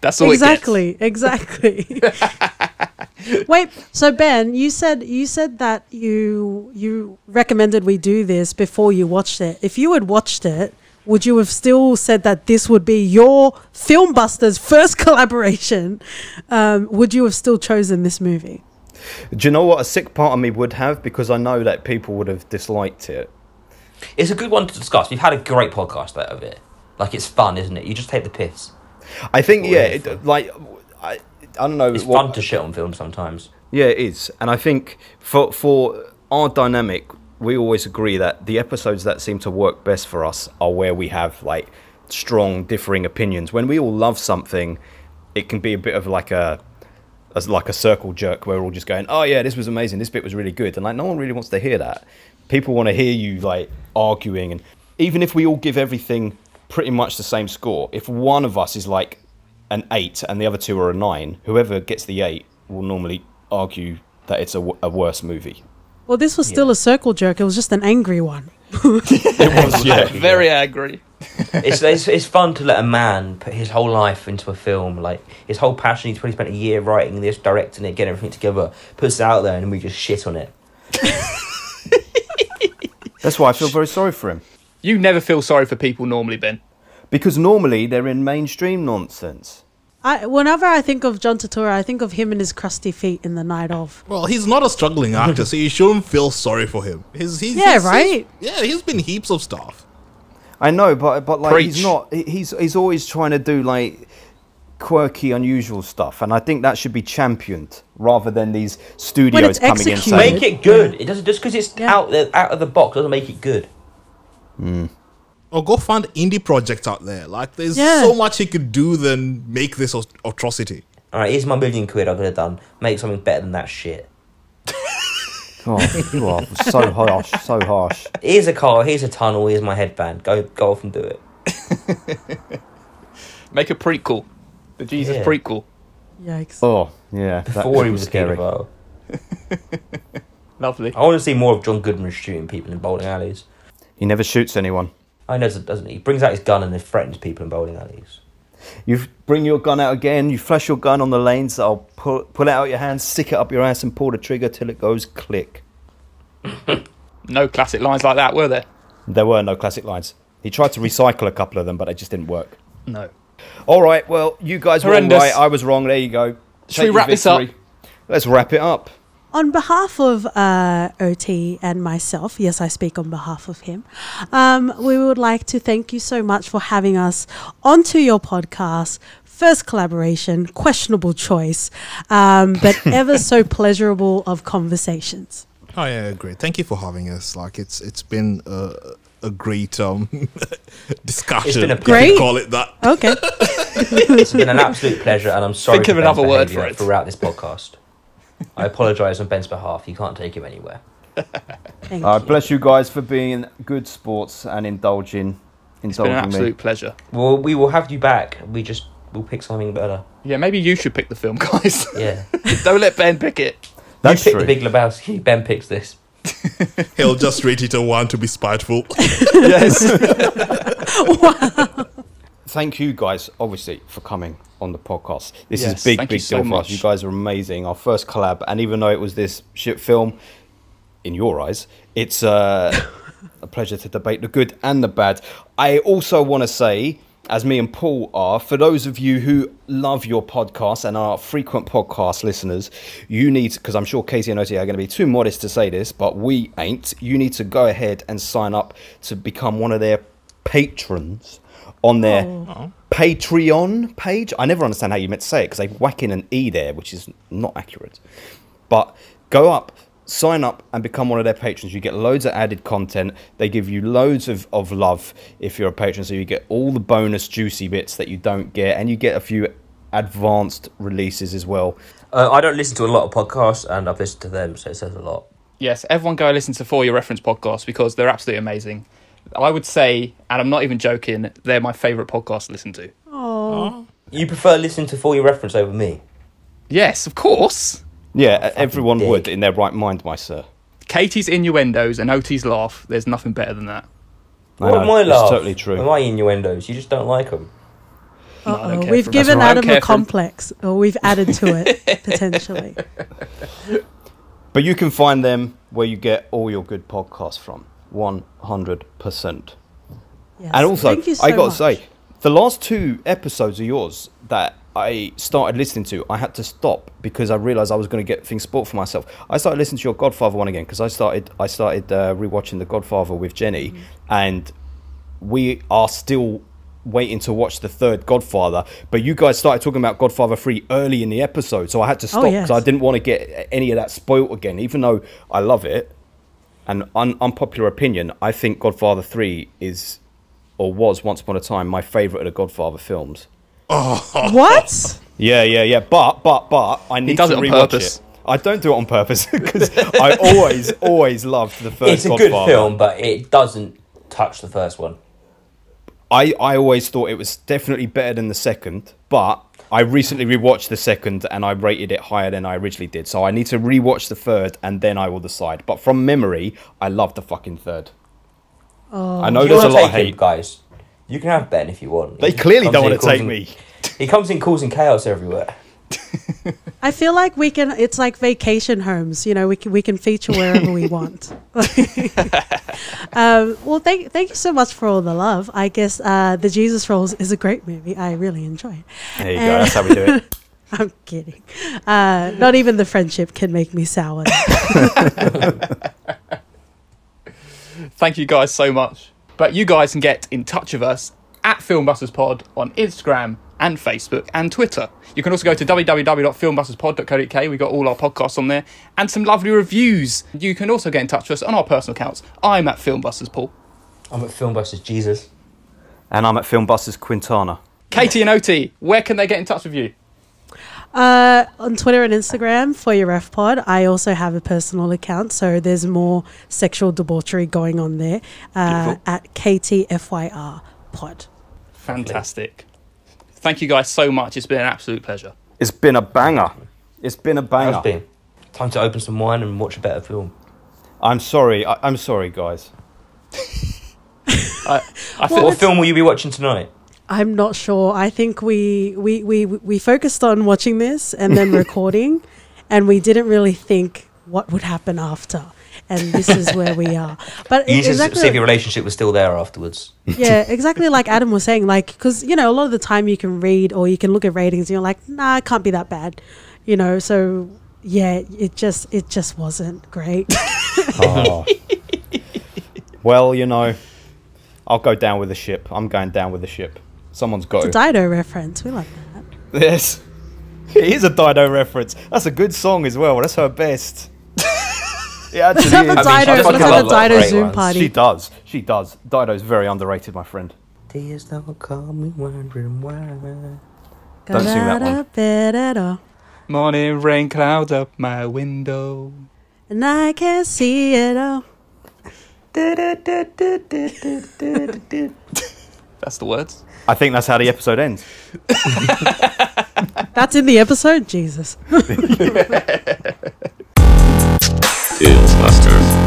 Speaker 1: That's all
Speaker 4: Exactly. Wait, so Ben, you said that you recommended we do this before you watched it. If you had watched it, would you have still said that this would be your Filmbusters first collaboration? Would you have still chosen this movie?
Speaker 3: Do you know what a sick part of me would have? Because I know that people would have disliked it.
Speaker 2: It's a good one to discuss. We've had a great podcast out of it. Like, it's fun, isn't it? You just take the piss.
Speaker 3: I think, yeah,
Speaker 2: Really
Speaker 3: I don't know.
Speaker 2: It's fun to shit on film sometimes.
Speaker 3: Yeah, it is. And I think for our dynamic, we always agree that the episodes that seem to work best for us are where we have like strong differing opinions. When we all love something, it can be a bit of like a circle jerk where we're all just going, oh yeah, this was amazing, this bit was really good. And like no one really wants to hear that. People want to hear you like arguing. And even if we all give everything pretty much the same score, if one of us is like an 8 and the other two are a 9, whoever gets the 8 will normally argue that it's a worse movie.
Speaker 4: Well, this was still a circle jerk. It was just an angry one.
Speaker 3: It was, yeah.
Speaker 1: Very angry.
Speaker 2: It's fun to let a man put his whole life into a film, like his whole passion. He's probably spent a year writing this, directing it, getting everything together, puts it out there, and we just shit on it.
Speaker 3: That's why I feel very sorry for him.
Speaker 1: You never feel sorry for people normally, Ben.
Speaker 3: Because normally they're in mainstream nonsense.
Speaker 4: Whenever I think of John Turturro, I think of him and his crusty feet in The Night Of.
Speaker 6: Well, he's not a struggling actor, so you shouldn't feel sorry for him. He's
Speaker 4: right?
Speaker 6: He's been heaps of stuff.
Speaker 3: I know, but like
Speaker 1: Preach.
Speaker 3: he's not. He's always trying to do like quirky, unusual stuff, and I think that should be championed rather than these studios
Speaker 4: it's
Speaker 3: coming in
Speaker 4: executed.
Speaker 3: saying,
Speaker 2: Make it good. It doesn't just because it's
Speaker 4: Yeah.
Speaker 2: out of the box doesn't make it good.
Speaker 6: Or go find indie projects out there. Like, there's
Speaker 4: Yeah.
Speaker 6: so much he could do than make this atrocity.
Speaker 2: All right, here's my £1 million I could have done. Make something better than that shit.
Speaker 3: "Oh, you are so harsh, so harsh."
Speaker 2: Here's a car. Here's a tunnel. Here's my headband. Go off and do it.
Speaker 1: Make a prequel. The Jesus
Speaker 2: Yeah.
Speaker 1: prequel.
Speaker 4: Yikes.
Speaker 3: Oh, yeah. that
Speaker 2: Before
Speaker 3: could
Speaker 2: he
Speaker 3: be
Speaker 2: was a
Speaker 3: scary.
Speaker 2: paedophile.
Speaker 1: Lovely.
Speaker 2: I want to see more of John Goodman shooting people in bowling alleys.
Speaker 3: He never shoots anyone.
Speaker 2: I know, doesn't he? He brings out his gun and then threatens people in bowling alleys.
Speaker 3: You bring your gun out again. You flash your gun on the lanes. I'll pull it out of your hand, stick it up your ass, and pull the trigger till it goes click.
Speaker 1: No classic lines like that, were there?
Speaker 3: There were no classic lines. He tried to recycle a couple of them, but they just didn't work.
Speaker 1: No.
Speaker 3: All right, well, you guys were all
Speaker 1: Horrendous.
Speaker 3: right. I was wrong. There you go.
Speaker 1: Should
Speaker 3: Take
Speaker 1: we
Speaker 3: your
Speaker 1: wrap this up?
Speaker 3: victory. Let's wrap it up.
Speaker 4: On behalf of OT and myself, yes, I speak on behalf of him, we would like to thank you so much for having us onto your podcast. First collaboration, questionable choice, but ever so pleasurable of conversations.
Speaker 6: Oh yeah, great. Thank you for having us. Like, it's been a great discussion.
Speaker 2: It's been a
Speaker 6: if you
Speaker 4: Great.
Speaker 6: call it that.
Speaker 4: Okay.
Speaker 2: It's been an absolute pleasure, and I'm sorry
Speaker 1: Think
Speaker 2: for
Speaker 1: of another
Speaker 2: Ben's
Speaker 1: word
Speaker 2: behaviour
Speaker 1: for it.
Speaker 2: throughout this podcast. I apologise on Ben's behalf. You can't take him anywhere.
Speaker 4: Thank you.
Speaker 3: Bless you guys for being good sports and indulging
Speaker 1: It's been an
Speaker 3: me.
Speaker 1: absolute pleasure.
Speaker 2: Well, we will have you back. We'll pick something better.
Speaker 1: Yeah, maybe you should pick the film, guys.
Speaker 2: Yeah.
Speaker 1: Don't let Ben pick it.
Speaker 3: That's
Speaker 2: you pick
Speaker 3: true.
Speaker 2: the Big Lebowski. Ben picks this.
Speaker 6: He'll just rate it a 1 to be spiteful.
Speaker 1: Yes.
Speaker 3: Thank you guys, obviously, for coming on the podcast. This
Speaker 1: Yes,
Speaker 3: is big,
Speaker 1: thank you
Speaker 3: big
Speaker 1: so
Speaker 3: deal for
Speaker 1: much.
Speaker 3: us. You guys are amazing. Our first collab, and even though it was this shit film, in your eyes, it's a pleasure to debate the good and the bad. I also want to say, as me and Paul are, for those of you who love your podcast and are frequent podcast listeners, you need, because I'm sure Katie and Oti are going to be too modest to say this, but we ain't, you need to go ahead and sign up to become one of their patrons on their Patreon page. I never understand how you meant to say it, because they whack in an E there, which is not accurate. But go up, sign up and become one of their patrons. You get loads of added content. They give you loads of love if you're a patron, so you get all the bonus juicy bits that you don't get, and you get a few advanced releases as well.
Speaker 2: I don't listen to a lot of podcasts, and I've listened to them, so it says a lot.
Speaker 1: Yes, everyone go listen to For Your Reference podcast because they're absolutely amazing. I would say, and I'm not even joking, they're my favourite podcast to listen to.
Speaker 4: Oh.
Speaker 2: You prefer listening to For Your Reference over me?
Speaker 1: Yes, of course.
Speaker 3: Yeah, everyone
Speaker 2: dick.
Speaker 3: would in their right mind, my sir.
Speaker 1: Katie's innuendos and Oti's laugh, there's nothing better than that.
Speaker 3: I
Speaker 2: What
Speaker 3: know,
Speaker 2: am I
Speaker 3: it's
Speaker 2: laugh?
Speaker 3: totally true.
Speaker 2: Am I innuendos? You just don't like them.
Speaker 1: No, I don't care
Speaker 4: We've
Speaker 1: for him.
Speaker 4: given
Speaker 1: That's all right, I don't
Speaker 4: Adam a
Speaker 1: care for him.
Speaker 4: complex, or we've added to it, potentially.
Speaker 3: But you can find them where you get all your good podcasts from, 100%.
Speaker 4: Yes.
Speaker 3: And also,
Speaker 4: Thank you so
Speaker 3: I got to
Speaker 4: much.
Speaker 3: say, the last 2 episodes of yours that I started listening to, I had to stop because I realised I was going to get things spoilt for myself. I started listening to your Godfather one again because I started rewatching The Godfather with Jenny, and we are still waiting to watch the third Godfather. But you guys started talking about Godfather 3 early in the episode, so I had to stop because
Speaker 4: yes.
Speaker 3: I didn't want to get any of that spoilt again, even though I love it. And unpopular opinion, I think Godfather 3 is, or was once upon a time, my favourite of the Godfather films.
Speaker 4: What?
Speaker 3: Yeah. But I need
Speaker 1: does
Speaker 3: to
Speaker 1: it on
Speaker 3: rewatch
Speaker 1: purpose.
Speaker 3: it. I don't do it on purpose because I always loved the first
Speaker 2: It's a
Speaker 3: Godfather.
Speaker 2: good film, but it doesn't touch the first one.
Speaker 3: I always thought it was definitely better than the second, but I recently rewatched the second and I rated it higher than I originally did. So I need to rewatch the third and then I will decide. But from memory, I love the fucking third. I know
Speaker 2: You
Speaker 3: there's a
Speaker 2: wanna
Speaker 3: lot of
Speaker 2: take him,
Speaker 3: hate.
Speaker 2: guys. You can have Ben if you want.
Speaker 3: They
Speaker 2: He
Speaker 3: clearly
Speaker 2: comes
Speaker 3: don't
Speaker 2: in
Speaker 3: want to take
Speaker 2: causing-
Speaker 3: me.
Speaker 2: He comes in causing chaos everywhere.
Speaker 4: I feel like we can. It's like vacation homes. You know, we can feature wherever we want. Well, thank you so much for all the love. I guess The Jesus Rolls is a great movie. I really enjoy it.
Speaker 3: There you go. That's how we do it.
Speaker 4: I'm kidding. Not even the friendship can make me sour.
Speaker 1: Thank you guys so much. But you guys can get in touch with us at FilmbustersPod on Instagram and Facebook and Twitter. You can also go to www.filmbusterspod.co.uk. We've got all our podcasts on there and some lovely reviews. You can also get in touch with us on our personal accounts. I'm at Filmbusters Paul.
Speaker 2: I'm at Filmbusters Jesus.
Speaker 3: And I'm at Filmbusters Quintana.
Speaker 1: Katie and Oti, where can they get in touch with you?
Speaker 4: On Twitter and Instagram for your ref pod. I also have a personal account, so there's more sexual debauchery going on there at KTFYR pod.
Speaker 1: Fantastic. Thank you guys so much. It's been an absolute pleasure.
Speaker 3: It's been a banger. It's been a banger.
Speaker 2: Has been. Time to open some wine and watch a better film.
Speaker 3: I'm sorry. I'm sorry, guys.
Speaker 1: I
Speaker 2: What film will you be watching tonight?
Speaker 4: I'm not sure. I think we focused on watching this and then recording, and we didn't really think what would happen after. And this is where we are. But
Speaker 2: You need to
Speaker 4: exactly,
Speaker 2: see if your relationship was still there afterwards.
Speaker 4: yeah, exactly like Adam was saying. Like, because you know, a lot of the time you can read or you can look at ratings, and you're like, nah, it can't be that bad, you know. So yeah, it just wasn't great.
Speaker 3: Oh. Well, you know, I'll go down with the ship. I'm going down with the ship. Someone's got
Speaker 4: It's a
Speaker 3: to.
Speaker 4: Dido reference. We like that.
Speaker 3: Yes. It is a Dido reference. That's a good song as well. That's her best. It actually
Speaker 4: Let's have a
Speaker 3: is.
Speaker 4: Dido,
Speaker 2: I
Speaker 4: let's
Speaker 2: fucking
Speaker 4: have
Speaker 2: love
Speaker 4: a
Speaker 2: a lot of
Speaker 4: Dido
Speaker 2: great
Speaker 4: Zoom
Speaker 2: ones.
Speaker 4: party.
Speaker 3: She does. Dido's very underrated, my friend.
Speaker 2: Tears don't call me wondering why.
Speaker 3: Don't sing that one.
Speaker 4: Bed at all.
Speaker 1: Morning rain clouds up my window.
Speaker 4: And I can't see it all.
Speaker 1: That's the words.
Speaker 3: I think that's how the episode ends.
Speaker 4: That's in the episode? Jesus.
Speaker 9: Tales Masters.